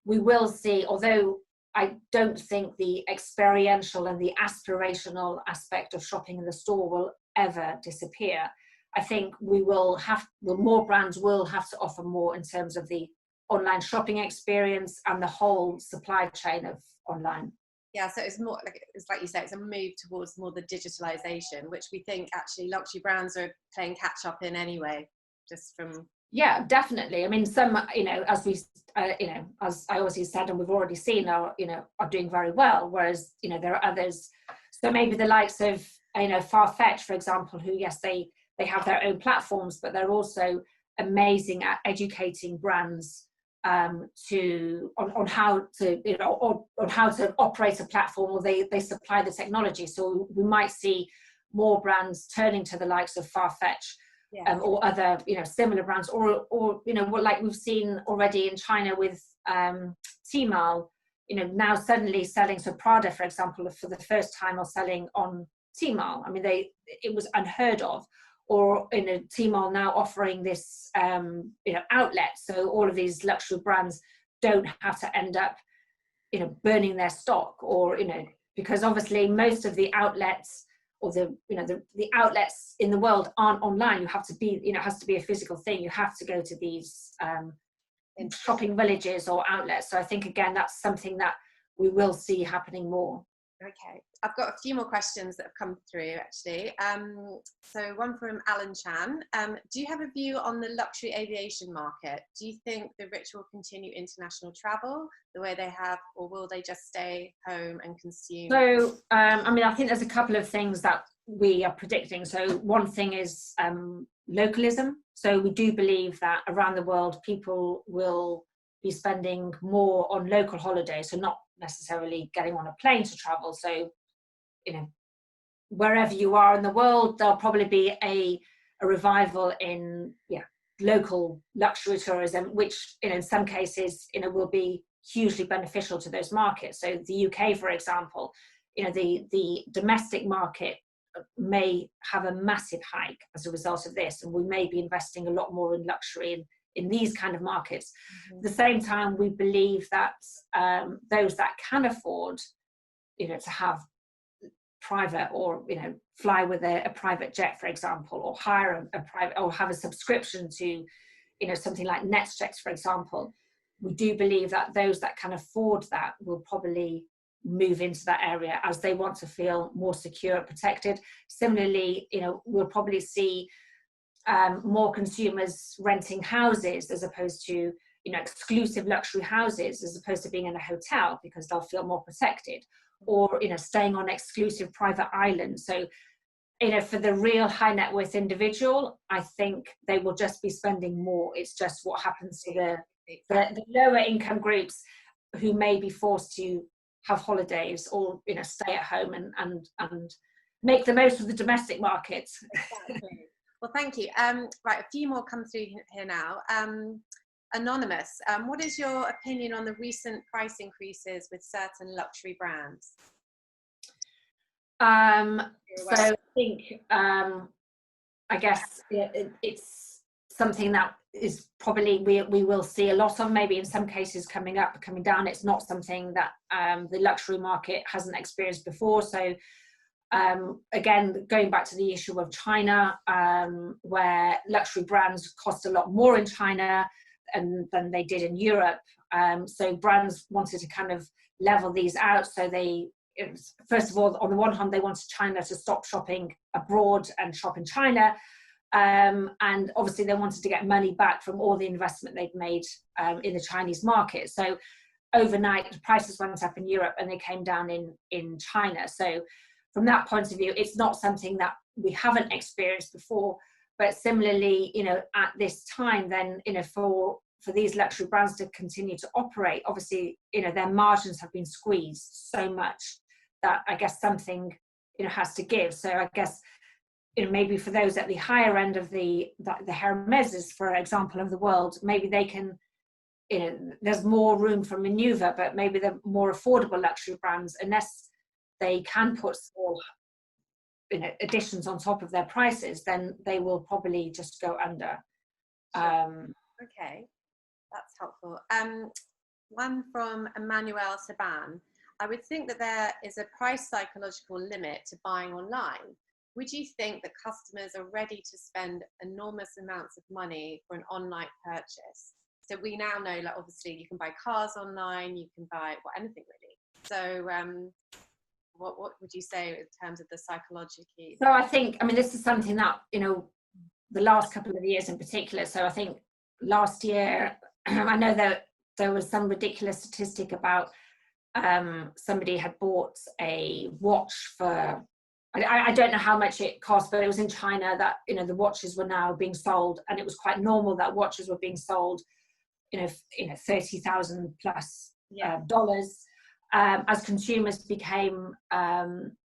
we will see, although I don't think the experiential and the aspirational aspect of shopping in the store will ever disappear, I think more brands will have to offer more in terms of the online shopping experience and the whole supply chain of online. Yeah, so it's more like you say, it's a move towards more the digitalization, which we think actually luxury brands are playing catch up in anyway, just from. Yeah, definitely. I mean, some, as we, as I always said, and we've already seen, are doing very well, whereas, there are others. So maybe the likes of, Farfetch, for example, who, yes, they have their own platforms, but they're also amazing at educating brands on how to operate a platform, or they supply the technology. So we might see more brands turning to the likes of Farfetch. Yeah. Or other, similar brands, or like we've seen already in China with Tmall, now suddenly selling. So Prada, for example, for the first time, are selling on Tmall. I mean, it was unheard of. Or Tmall now offering this, outlet. So all of these luxury brands don't have to end up, burning their stock, or because obviously most of the outlets, or the outlets in the world aren't online. You have to be, it has to be a physical thing. You have to go to these shopping villages or outlets. So I think, again, that's something that we will see happening more. Okay, I've got a few more questions that have come through actually. So one from Alan Chan. Do you have a view on the luxury aviation market? Do you think the rich will continue international travel the way they have, or will they just stay home and consume? So, I mean, I think there's a couple of things that we are predicting. So one thing is localism. So we do believe that around the world, people will be spending more on local holidays, so not necessarily getting on a plane to travel. So, you know, wherever you are in the world, there'll probably be a revival in local luxury tourism, which, you know, in some cases, you know, will be hugely beneficial to those markets. So the UK, for example, you know, the domestic market may have a massive hike as a result of this, and we may be investing a lot more in luxury in these kind of markets. At the same time, we believe that those that can afford, you know, to have private, or, you know, fly with a private jet, for example, or hire a private, or have a subscription to, you know, something like NetJets, for example, we do believe that those that can afford that will probably move into that area as they want to feel more secure and protected. Similarly, you know, we'll probably see more consumers renting houses as opposed to, you know, exclusive luxury houses as opposed to being in a hotel, because they'll feel more protected, or, you know, staying on exclusive private islands. So, you know, for the real high net worth individual, I think they will just be spending more. It's just what happens to the lower income groups who may be forced to have holidays, or, you know, stay at home and make the most of the domestic markets. Exactly. Well, thank you. Right, a few more come through here now. Anonymous, what is your opinion on the recent price increases with certain luxury brands? So I think, I guess it's something that is probably we will see a lot of, maybe in some cases coming up, coming down. It's not something that the luxury market hasn't experienced before. So again, going back to the issue of China, where luxury brands cost a lot more in China than they did in Europe. So brands wanted to kind of level these out. So first of all, on the one hand, they wanted China to stop shopping abroad and shop in China. And obviously they wanted to get money back from all the investment they'd made in the Chinese market. So overnight, prices went up in Europe and they came down in China. So from that point of view, it's not something that we haven't experienced before. But similarly, you know, at this time, then, you know, for these luxury brands to continue to operate, obviously, you know, their margins have been squeezed so much that I guess something, you know, has to give. So I guess, you know, maybe for those at the higher end of the Hermeses, for example, of the world, maybe they can, you know, there's more room for maneuver, but maybe the more affordable luxury brands, unless they can put small, you know, additions on top of their prices, then they will probably just go under. Okay, that's helpful. One from Emmanuel Saban. I would think that there is a price psychological limit to buying online. Would you think that customers are ready to spend enormous amounts of money for an online purchase? So we now know, like, obviously you can buy cars online, you can buy anything really. So what would you say in terms of the psychologically? So I think, I mean, this is something that, you know, the last couple of years in particular. So I think last year, I know that there was some ridiculous statistic about somebody had bought a watch for, I don't know how much it cost, but it was in China that, you know, the watches were now being sold, and it was quite normal that watches were being sold, you know, $30,000 plus dollars. As consumers became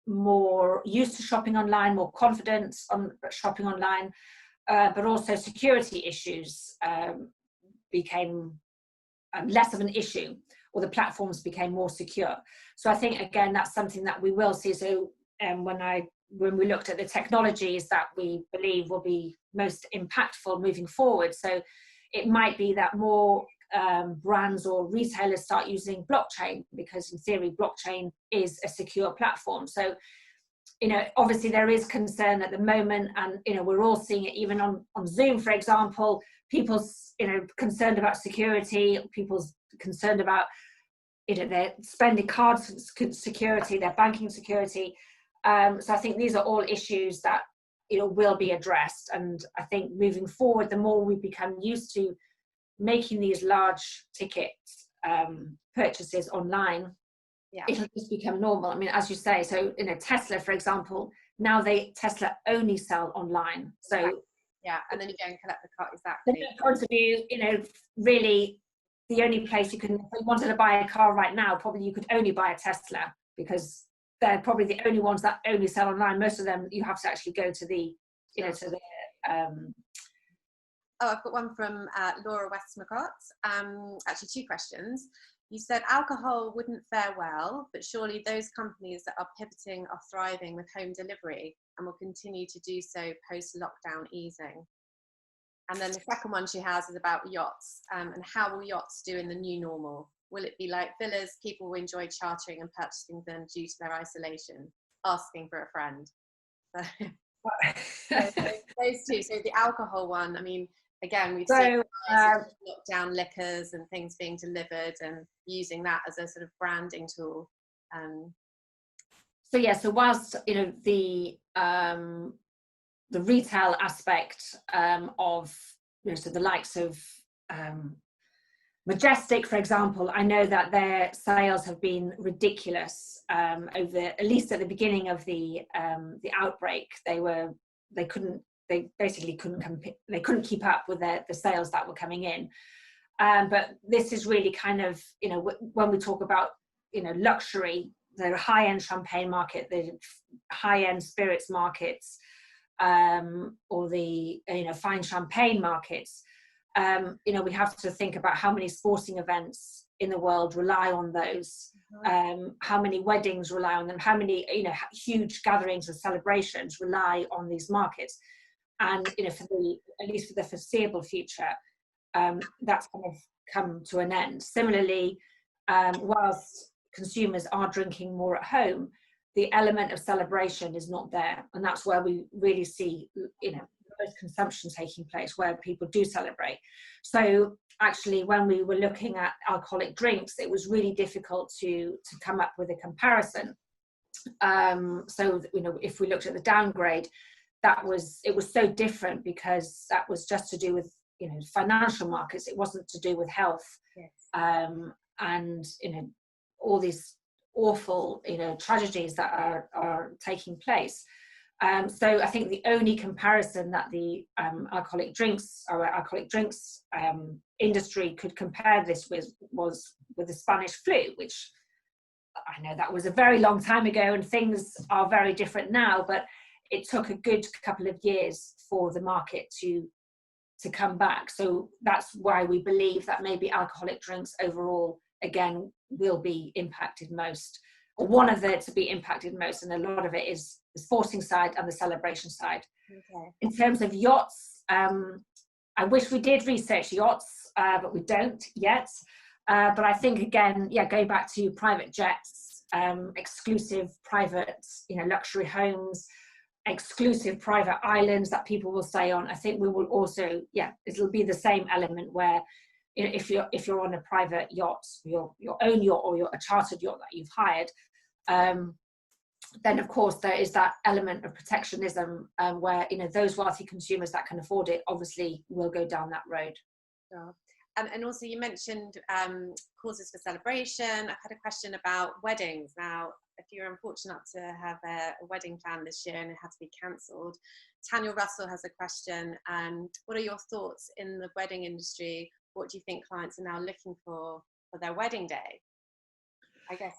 more used to shopping online, more confident on shopping online, but also security issues became less of an issue, or the platforms became more secure. So I think, again, that's something that we will see. So when we looked at the technologies that we believe will be most impactful moving forward, so it might be that more brands or retailers start using blockchain, because in theory blockchain is a secure platform. So you know, obviously there is concern at the moment, and, you know, we're all seeing it even on Zoom, for example, people's, you know, concerned about security, people's concerned about, you know, their spending card security, their banking security. So I think these are all issues that, you know, will be addressed. And I think moving forward, the more we become used to making these large ticket purchases online, it'll just become normal. I mean, as you say, so, you know, Tesla, for example, now Tesla only sell online. So yeah, and then you go and collect the car. Exactly. From that point of view, you know, really the only place you can, if you wanted to buy a car right now, probably you could only buy a Tesla, because they're probably the only ones that only sell online. Most of them you have to actually go to the, you know, to the Oh, I've got one from Laura Westmacott. Actually, two questions. You said alcohol wouldn't fare well, but surely those companies that are pivoting are thriving with home delivery and will continue to do so post-lockdown easing. And then the second one she has is about yachts, and how will yachts do in the new normal? Will it be like villas, people will enjoy chartering and purchasing them due to their isolation? Asking for a friend. So those two. So the alcohol one, I mean, again, we've seen lockdown liquors and things being delivered and using that as a sort of branding tool. So yeah, so whilst, you know, the retail aspect of, you know, so the likes of Majestic, for example, I know that their sales have been ridiculous over, at least at the beginning of the outbreak. They basically couldn't keep up with the sales that were coming in. But this is really kind of, you know, when we talk about, you know, luxury, the high-end champagne market, the high-end spirits markets, or the, you know, fine champagne markets, you know, we have to think about how many sporting events in the world rely on those, how many weddings rely on them, how many, you know, huge gatherings and celebrations rely on these markets. And, you know, at least for the foreseeable future, that's kind of come to an end. Similarly, whilst consumers are drinking more at home, the element of celebration is not there, and that's where we really see, you know, most consumption taking place, where people do celebrate. So actually, when we were looking at alcoholic drinks, it was really difficult to come up with a comparison. So, you know, if we looked at the downgrade, it was so different, because that was just to do with, you know, financial markets. It wasn't to do with health. Yes. And, you know, all these awful, you know, tragedies that are taking place. So I think the only comparison that the alcoholic drinks industry could compare this with was with the Spanish flu, which I know that was a very long time ago, and things are very different now, but it took a good couple of years for the market to come back. So that's why we believe that maybe alcoholic drinks overall, again, will be impacted most, or one of the to be impacted most, and a lot of it is the sporting side and the celebration side. Okay. In terms of yachts, I wish we did research yachts, but we don't yet. But I think, again, yeah, going back to private jets, exclusive private, you know, luxury homes, exclusive private islands that people will stay on. I think we will also, yeah, it'll be the same element where, you know, if you're on a private yacht, your own yacht, or a chartered yacht that you've hired, then of course there is that element of protectionism, where, you know, those wealthy consumers that can afford it obviously will go down that road. Sure. And also you mentioned causes for celebration. I've had a question about weddings. Now, if you're unfortunate to have a wedding plan this year and it had to be cancelled, Tanya Russell has a question. What are your thoughts in the wedding industry? What do you think clients are now looking for their wedding day? I guess.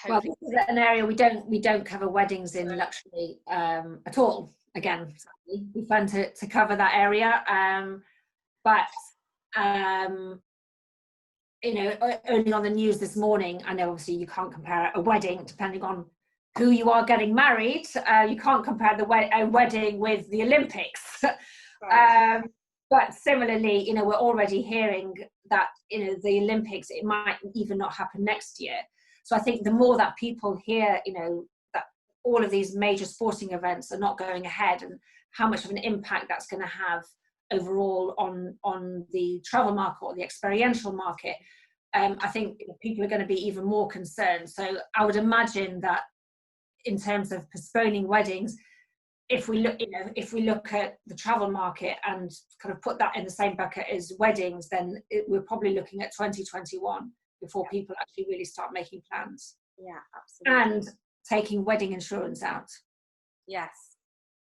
Well, this is an area we don't cover weddings in luxury at all. Again, we fund to cover that area, but you know, only on the news this morning, I know obviously you can't compare a wedding depending on who you are getting married. You can't compare a wedding with the Olympics. Right. But similarly, you know, we're already hearing that, you know, the Olympics, it might even not happen next year. So I think the more that people hear, you know, that all of these major sporting events are not going ahead, and how much of an impact that's going to have overall on the travel market or the experiential market. I think people are going to be even more concerned. So I would imagine that in terms of postponing weddings, if we look at the travel market and kind of put that in the same bucket as weddings, then we're probably looking at 2021 before people actually really start making plans. Yeah, absolutely. And taking wedding insurance out. Yes.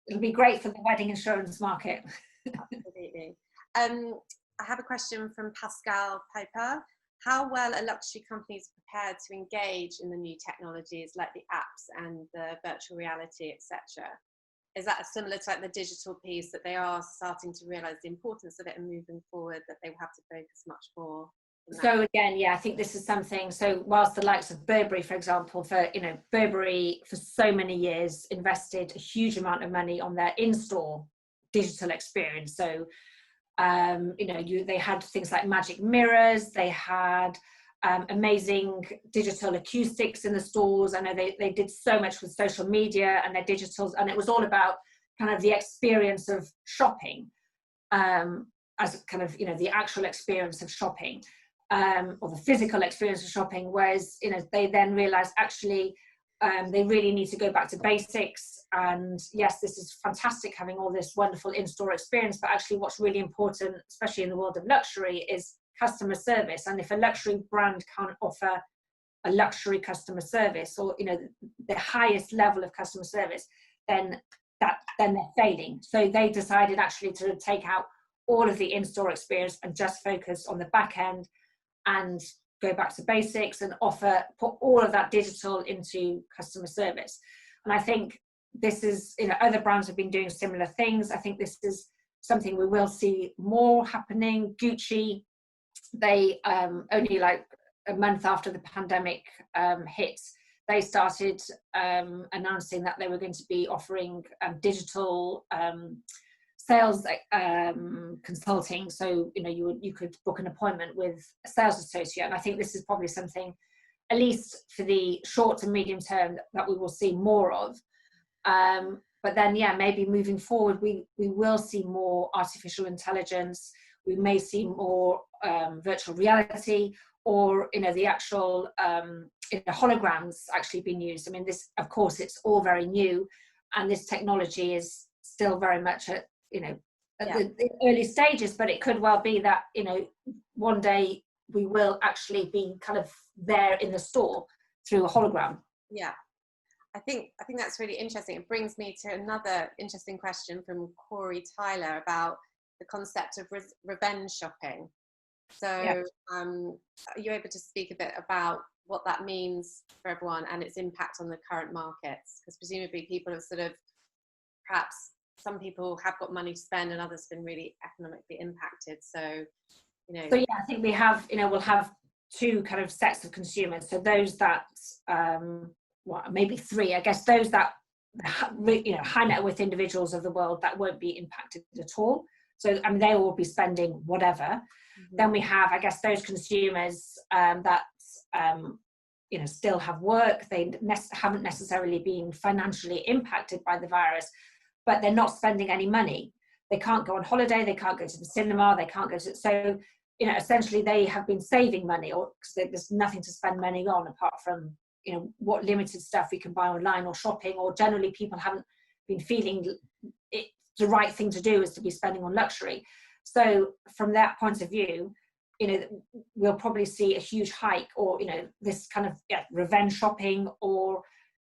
It'll be great for the wedding insurance market. Absolutely. I have a question from Pascal Piper. How well are luxury companies prepared to engage in the new technologies like the apps and the virtual reality, etc.? Is that similar to like the digital piece, that they are starting to realise the importance of it and moving forward, that they will have to focus much more? So again, yeah, I think this is something, so whilst the likes of Burberry, for example, Burberry for so many years invested a huge amount of money on their in-store digital experience. So, they had things like magic mirrors, they had amazing digital acoustics in the stores. I know they did so much with social media and their digitals, and it was all about kind of the experience of shopping, as kind of, the actual experience of shopping. Or the physical experience of shopping, whereas they then realized actually they really need to go back to basics. And yes, this is fantastic having all this wonderful in-store experience, but actually what's really important, especially in the world of luxury, is customer service. And if a luxury brand can't offer a luxury customer service, or the highest level of customer service, then they're failing. So they decided actually to take out all of the in-store experience and just focus on the back end and go back to basics and put all of that digital into customer service. And I think this is, other brands have been doing similar things. I think this is something we will see more happening. Gucci, they only like a month after the pandemic hit, they started announcing that they were going to be offering digital sales consulting. So you could book an appointment with a sales associate, and I think this is probably something, at least for the short to medium term, that we will see more of. But then maybe moving forward we will see more artificial intelligence. We may see more virtual reality, or the actual holograms actually being used. I mean, this, of course, it's all very new, and this technology is still very much at the early stages, but it could well be that one day we will actually be kind of there in the store through a hologram. Yeah, I think that's really interesting. It brings me to another interesting question from Corey Tyler about the concept of revenge shopping. So are you able to speak a bit about what that means for everyone and its impact on the current markets? Because presumably people have sort of, perhaps some people have got money to spend and others have been really economically impacted. So, So I think we have, we'll have two kind of sets of consumers. So those that, maybe three, I guess, those that, high net worth individuals of the world that won't be impacted at all. So, I mean, they will be spending whatever. Mm-hmm. Then we have, I guess, those consumers that, still have work. They haven't necessarily been financially impacted by the virus, but they're not spending any money. They can't go on holiday, they can't go to the cinema, they can't go to, so, essentially they have been saving money, or because there's nothing to spend money on apart from, what limited stuff we can buy online or shopping, or generally people haven't been feeling it, the right thing to do is to be spending on luxury. So from that point of view, we'll probably see a huge hike, or, this kind of revenge shopping, or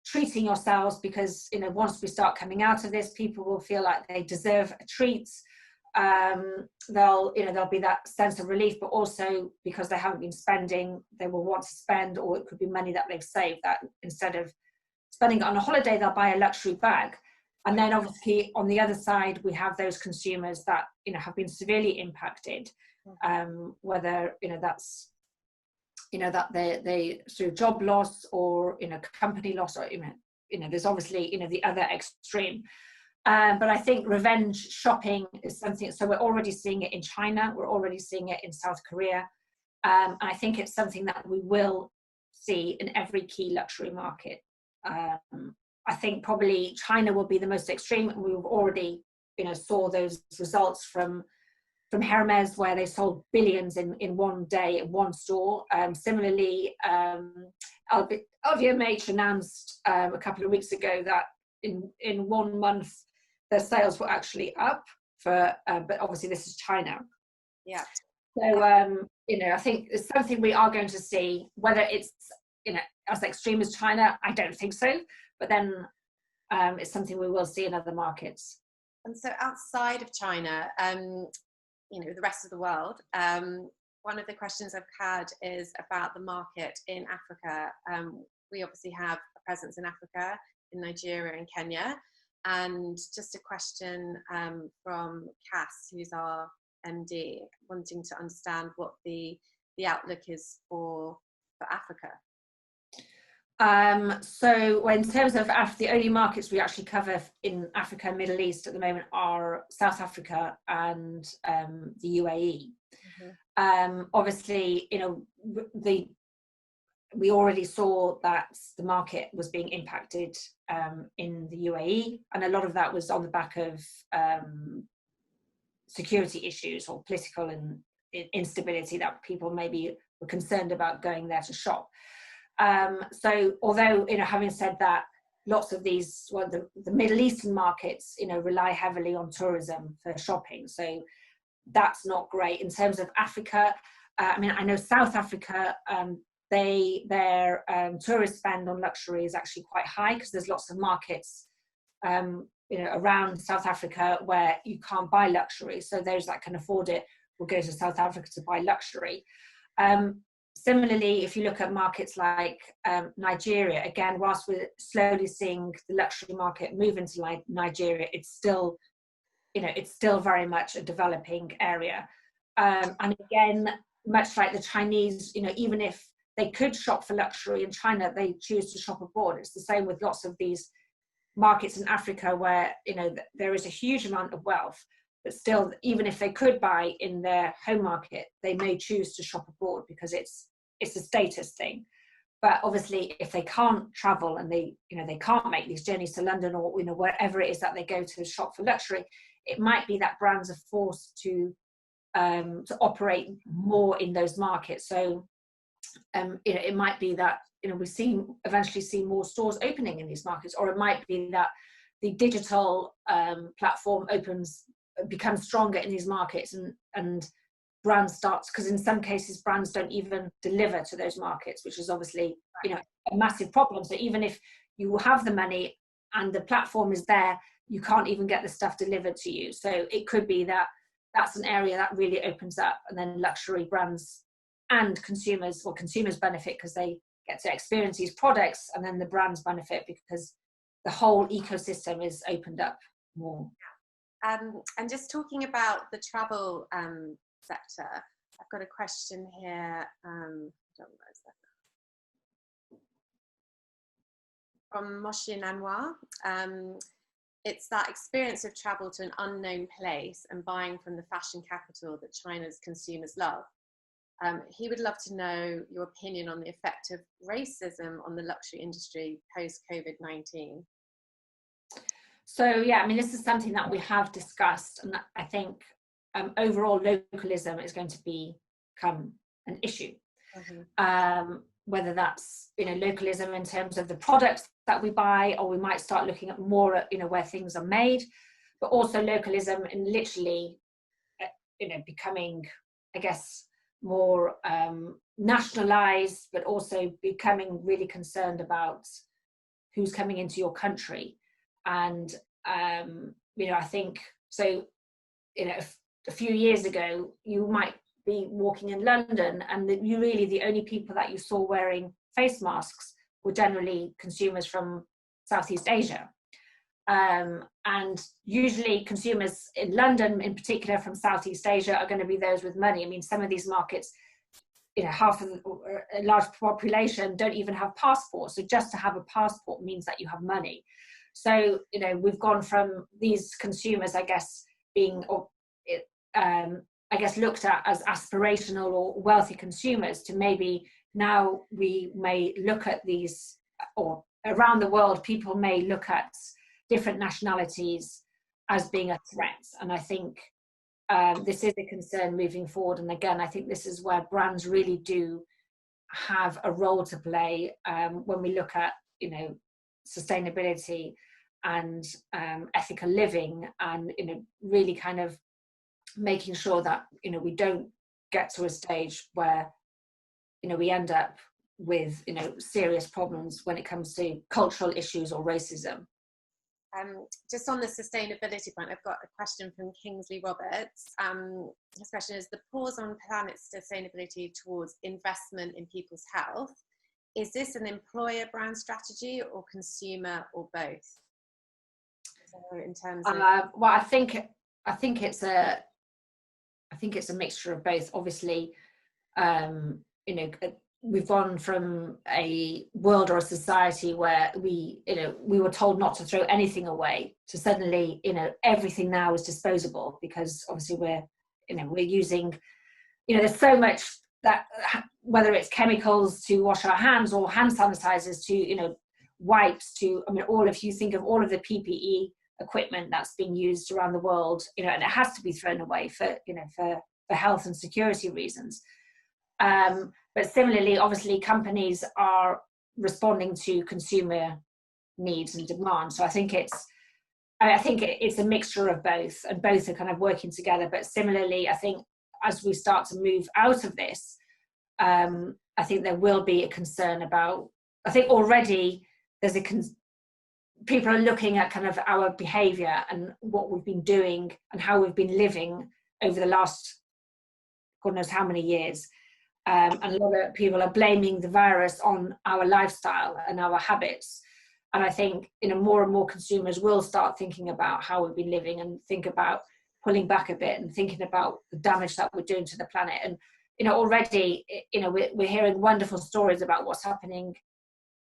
treating yourselves, because once we start coming out of this, people will feel like they deserve a treat. There'll be that sense of relief, but also because they haven't been spending, they will want to spend, or it could be money that they've saved, that instead of spending it on a holiday, they'll buy a luxury bag. And then obviously on the other side, we have those consumers that have been severely impacted, whether that's that they through job loss, or company loss, or there's obviously the other extreme. But I think revenge shopping is something, so we're already seeing it in China, we're already seeing it in South Korea, and I think it's something that we will see in every key luxury market. I think probably China will be the most extreme, and we've already, saw those results from Hermes, where they sold billions in one day in one store. Similarly, LVMH announced a couple of weeks ago that in 1 month their sales were actually up, but obviously this is China. Yeah. So I think it's something we are going to see. Whether it's as extreme as China, I don't think so. But then it's something we will see in other markets. And so outside of China, the rest of the world, one of the questions I've had is about the market in Africa. We obviously have a presence in Africa, in Nigeria and Kenya. And just a question from Cass, who's our MD, wanting to understand what the outlook is for Africa. So in terms of the only markets we actually cover in Africa and Middle East at the moment are South Africa and the UAE. Mm-hmm. Obviously, we already saw that the market was being impacted in the UAE, and a lot of that was on the back of security issues or political and instability that people maybe were concerned about going there to shop. So although, having said that, lots of these, the Middle Eastern markets, rely heavily on tourism for shopping. So that's not great. In terms of Africa, I know South Africa, their tourist spend on luxury is actually quite high, because there's lots of markets, around South Africa where you can't buy luxury. So those that can afford it will go to South Africa to buy luxury. Similarly, if you look at markets like Nigeria, again, whilst we're slowly seeing the luxury market move into Nigeria, it's still very much a developing area. And again, much like the Chinese, even if they could shop for luxury in China, they choose to shop abroad. It's the same with lots of these markets in Africa where, there is a huge amount of wealth, but still, even if they could buy in their home market, they may choose to shop abroad because it's a status thing. But obviously, if they can't travel and they can't make these journeys to London or wherever it is that they go to shop for luxury, it might be that brands are forced to operate more in those markets. So it might be that we eventually see more stores opening in these markets, or it might be that the digital platform becomes stronger in these markets, and brands starts, because in some cases brands don't even deliver to those markets, which is obviously a massive problem. So even if you have the money and the platform is there, you can't even get the stuff delivered to you. So it could be that that's an area that really opens up, and then luxury brands and consumers benefit because they get to experience these products, and then the brands benefit because the whole ecosystem is opened up more. And just talking about the travel sector, I've got a question here. From Moshe Anwar. It's that experience of travel to an unknown place and buying from the fashion capital that China's consumers love. He would love to know your opinion on the effect of racism on the luxury industry post COVID-19. So this is something that we have discussed, and I think overall localism is going to become an issue. Mm-hmm. Whether that's localism in terms of the products that we buy, or we might start looking at more at where things are made, but also localism in literally becoming, I guess, more nationalized, but also becoming really concerned about who's coming into your country. And I think so. A few years ago, you might be walking in London, and the only people that you saw wearing face masks were generally consumers from Southeast Asia. And usually consumers in London, in particular from Southeast Asia, are going to be those with money. I mean, some of these markets, half of a large population don't even have passports. So just to have a passport means that you have money. So, we've gone from these consumers, I guess, being, looked at as aspirational or wealthy consumers, to maybe now we may look at these, or around the world, people may look at different nationalities as being a threat. And I think this is a concern moving forward. And again, I think this is where brands really do have a role to play when we look at, you know, sustainability and ethical living, and, you know, really kind of making sure that, you know, we don't get to a stage where, you know, we end up with, you know, serious problems when it comes to cultural issues or racism. Just on the sustainability point, I've got a question from Fflur Roberts. His question is: the pause on planet sustainability towards investment in people's health, is this an employer brand strategy or consumer or both? So in terms of well, I think it's a mixture of both. Obviously, you know, we've gone from a world or a society where we were told not to throw anything away to suddenly, you know, everything now is disposable, because obviously we're using, you know, there's so much that, whether it's chemicals to wash our hands or hand sanitizers to, you know, wipes to, I mean, if you think of all of the PPE equipment that's being used around the world, you know, and it has to be thrown away for, you know, for health and security reasons. But similarly, obviously, companies are responding to consumer needs and demand. So I think it's a mixture of both, and both are kind of working together. But similarly, I think as we start to move out of this, I think there will be a concern about, I think already there's people are looking at kind of our behavior and what we've been doing and how we've been living over the last God knows how many years. And a lot of people are blaming the virus on our lifestyle and our habits. And I think, you know, more and more consumers will start thinking about how we've been living and think about pulling back a bit and thinking about the damage that we're doing to the planet. And, you know, already, you know, we're hearing wonderful stories about what's happening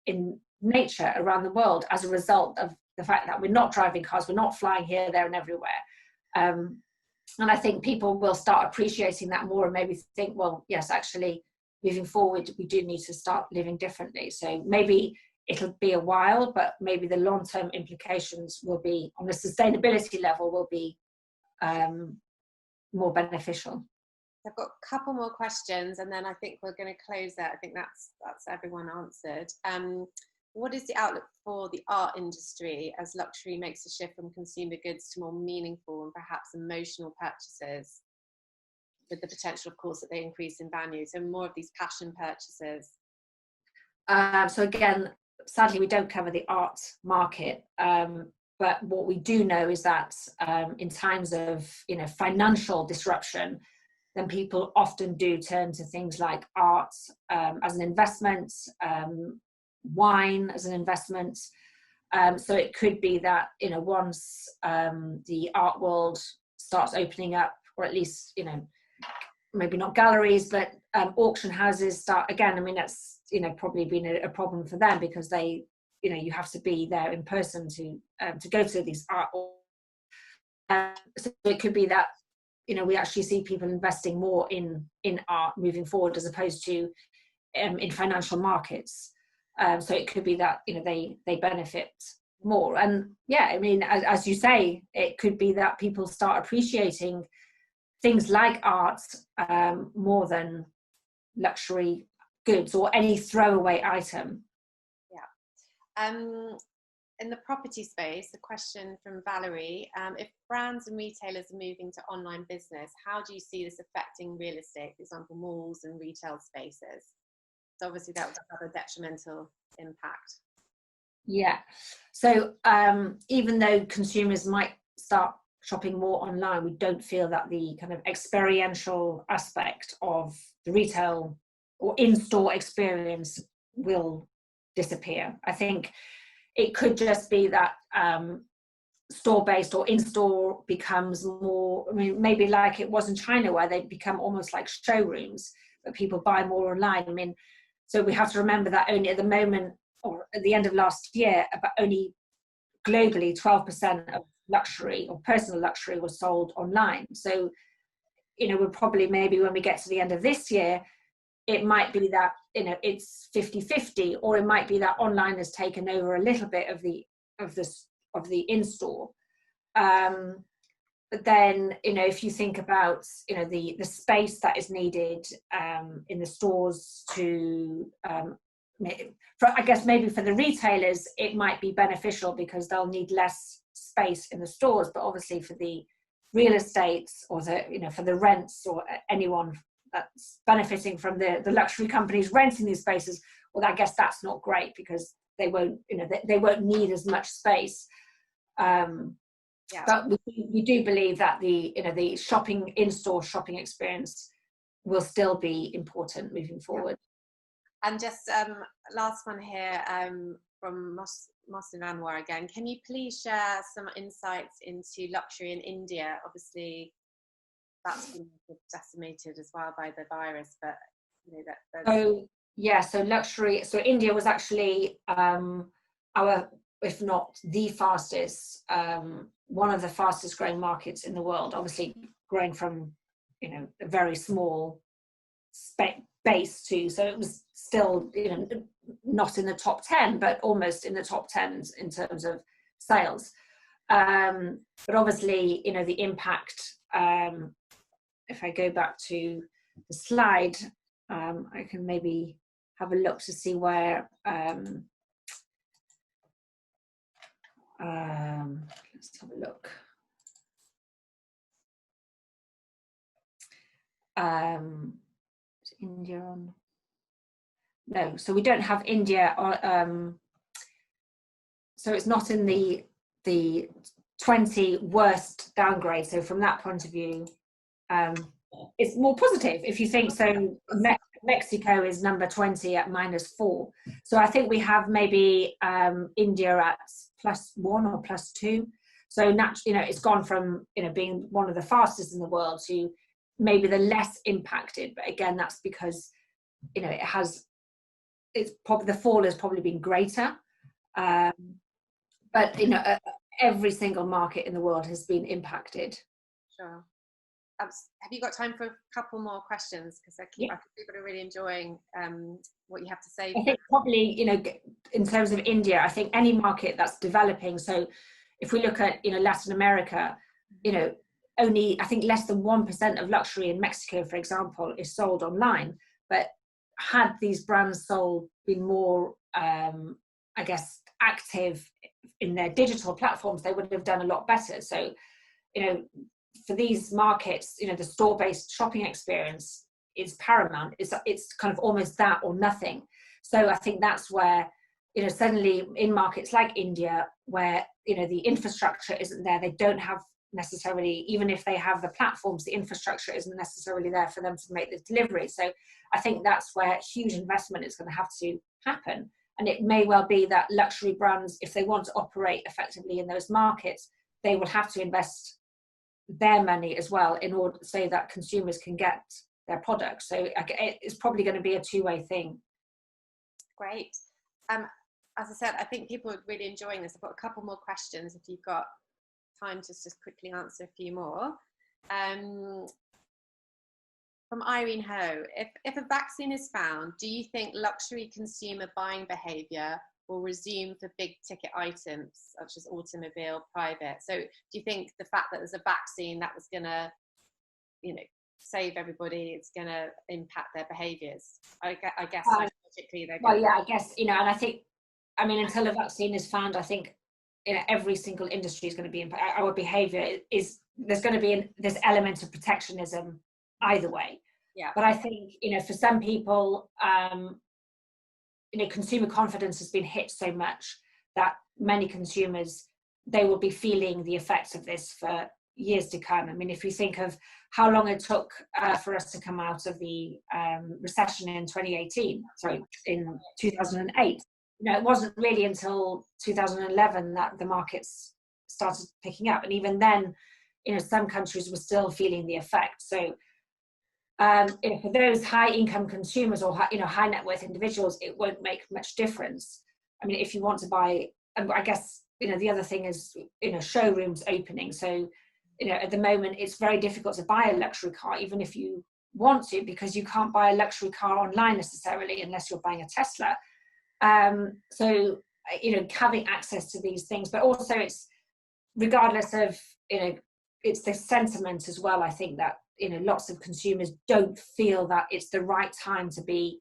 in nature around the world as a result of the fact that we're not driving cars, we're not flying here, there and everywhere. And I think people will start appreciating that more and maybe think, well, yes, actually, moving forward, we do need to start living differently. So maybe it'll be a while, but maybe the long-term implications will be, on a sustainability level, will be more beneficial. I've got a couple more questions, and then I think we're going to close that. I think that's everyone answered. What is the outlook for the art industry as luxury makes a shift from consumer goods to more meaningful and perhaps emotional purchases, with the potential, of course, that they increase in value? So more of these passion purchases. So again, sadly, we don't cover the art market. But what we do know is that in times of, you know, financial disruption, then people often do turn to things like art as an investment, wine as an investment. So it could be that, you know, once the art world starts opening up, or at least, you know, maybe not galleries, but auction houses start again. I mean, that's, you know, probably been a problem for them, because they, you know, you have to be there in person to go to these art. So it could be that, you know, we actually see people investing more in art moving forward, as opposed to in financial markets. So it could be that, you know, they benefit more. And yeah, I mean, as you say, it could be that people start appreciating things like art more than luxury goods or any throwaway item. Yeah. In the property space, a question from Valerie: if brands and retailers are moving to online business, how do you see this affecting real estate, for example, malls and retail spaces? So obviously that would have a detrimental impact. Yeah. So even though consumers might start shopping more online, we don't feel that the kind of experiential aspect of the retail or in-store experience will disappear. I think it could just be that store-based or in-store becomes more, I mean, maybe like it was in China, where they become almost like showrooms, but people buy more online. I mean, so we have to remember that only at the moment, or at the end of last year, about only globally 12% of luxury or personal luxury was sold online. So, you know, we're probably, maybe when we get to the end of this year, it might be that, you know, it's 50-50, or it might be that online has taken over a little bit of the in-store. But then, you know, if you think about, you know, the space that is needed in the stores to, I guess maybe for the retailers, it might be beneficial because they'll need less space in the stores, but obviously for the real estates or the, you know, for the rents or anyone that's benefiting from the luxury companies renting these spaces, well, I guess that's not great because they won't, you know, they won't need as much space. But we do believe that the, you know, the shopping, in-store shopping experience will still be important moving forward. And just last one here from Mohsin Anwar again. Can you please share some insights into luxury in India? Obviously, that's been decimated as well by the virus, but you know that. So luxury. So India was actually our, if not the fastest, one of the fastest growing markets in the world. Obviously, growing from, you know, a very small base too. So it was still, you know, not in the top 10, but almost in the top 10 in terms of sales. But obviously, you know, the impact, if I go back to the slide, I can maybe have a look to see where, let's have a look. Is India on? No, so we don't have India. So it's not in the 20 worst downgrade. So from that point of view, it's more positive if you think so. Mexico is number 20 at -4. So I think we have maybe India at +1 or +2. So naturally, you know, it's gone from, you know, being one of the fastest in the world to maybe the less impacted. But again, that's because, you know, it's probably, the fall has probably been greater. But you know, every single market in the world has been impacted. Sure. Have you got time for a couple more questions? Because I think people are really enjoying what you have to say. I think probably, you know, in terms of India, I think any market that's developing. So if we look at, you know, Latin America, you know, only I think less than 1% of luxury in Mexico, for example, is sold online. But had these brands been more, I guess, active in their digital platforms, they would have done a lot better. So, you know, for these markets, you know, the store-based shopping experience is paramount. It's kind of almost that or nothing. So I think that's where, you know, suddenly in markets like India, where, you know, the infrastructure isn't there, they don't have necessarily, even if they have the platforms, the infrastructure isn't necessarily there for them to make the delivery. So I think that's where huge investment is going to have to happen. And it may well be that luxury brands, if they want to operate effectively in those markets, they will have to invest their money as well in order so that consumers can get their products. So it's probably going to be a two-way thing. Great. As I said, I think people are really enjoying this. I've got a couple more questions if you've got time to just quickly answer a few more. From Irene Ho, if a vaccine is found, do you think luxury consumer buying behaviour will resume for big ticket items such as automobile, private? So do you think the fact that there's a vaccine that was going to, you know, save everybody, it's going to impact their behaviours? I guess psychologically they're going I guess, you know, and I think, I mean, until a vaccine is found, I think, you know, every single industry is going to be impacted. Our behaviour is, there's going to be this element of protectionism either way. Yeah. But I think, you know, for some people, you know, consumer confidence has been hit so much that many consumers, they will be feeling the effects of this for years to come. I mean, if you think of how long it took for us to come out of the recession in 2008, you know, it wasn't really until 2011 that the markets started picking up. And even then, you know, some countries were still feeling the effect. So, you know, for those high income consumers or high, you know, high net worth individuals, it won't make much difference. I mean, if you want to buy, I guess, you know, the other thing is, you know, showrooms opening. So, you know, at the moment, it's very difficult to buy a luxury car, even if you want to, because you can't buy a luxury car online necessarily unless you're buying a Tesla. So, you know, having access to these things, but also it's regardless of, you know, it's the sentiment as well. I think that, you know, lots of consumers don't feel that it's the right time to be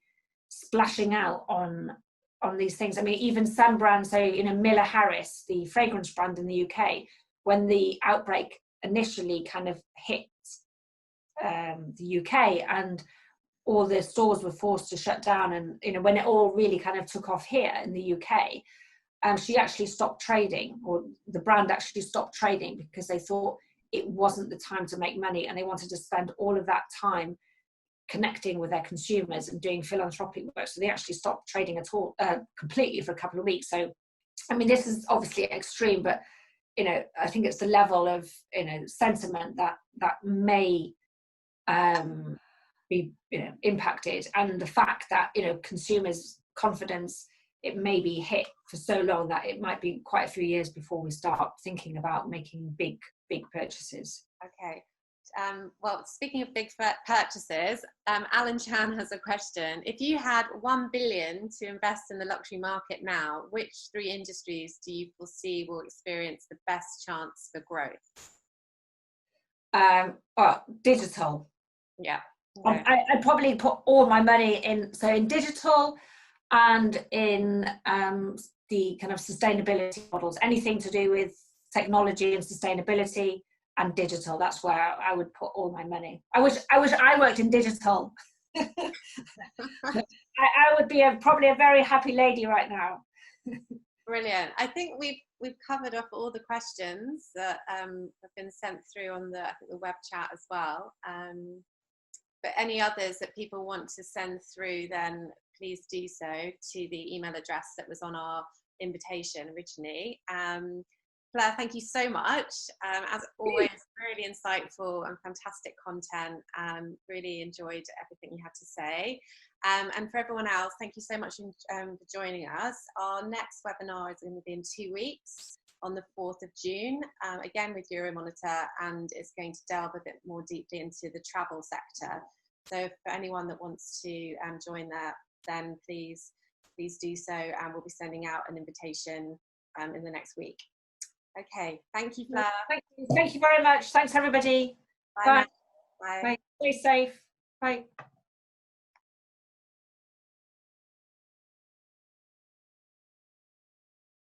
splashing out on these things. I mean, even some brands, so, you know, Miller Harris, the fragrance brand in the UK, when the outbreak initially kind of hit the UK and all the stores were forced to shut down, and, you know, when it all really kind of took off here in the UK, she actually stopped trading, or the brand actually stopped trading, because they thought it wasn't the time to make money, and they wanted to spend all of that time connecting with their consumers and doing philanthropic work. So they actually stopped trading at all, completely, for a couple of weeks. So, I mean, this is obviously extreme, but, you know, I think it's the level of, you know, sentiment that may be, you know, impacted, and the fact that, you know, consumers' confidence, it may be hit for so long that it might be quite a few years before we start thinking about making big purchases. Okay. Well, speaking of big purchases, Alan Chan has a question. If you had 1 billion to invest in the luxury market now, which 3 industries do you foresee will experience the best chance for growth? Digital. Yeah. Okay. I'd probably put all my money in digital and in the kind of sustainability models, anything to do with technology and sustainability and digital. That's where I would put all my money. I wish I worked in digital. I would be probably a very happy lady right now. Brilliant. I think we've covered off all the questions that have been sent through on the web chat as well. But any others that people want to send through, then please do so to the email address that was on our invitation originally. Fflur, thank you so much. As always, really insightful and fantastic content. Really enjoyed everything you had to say. And for everyone else, thank you so much for joining us. Our next webinar is going to be in 2 weeks, on the 4th of June, again with Euromonitor, and it's going to delve a bit more deeply into the travel sector. So for anyone that wants to join that, then please do so, and we'll be sending out an invitation in the next week. Okay, thank you, Fflur. Thank you very much. Thanks, everybody. Bye. Bye. Bye. Stay safe. Bye.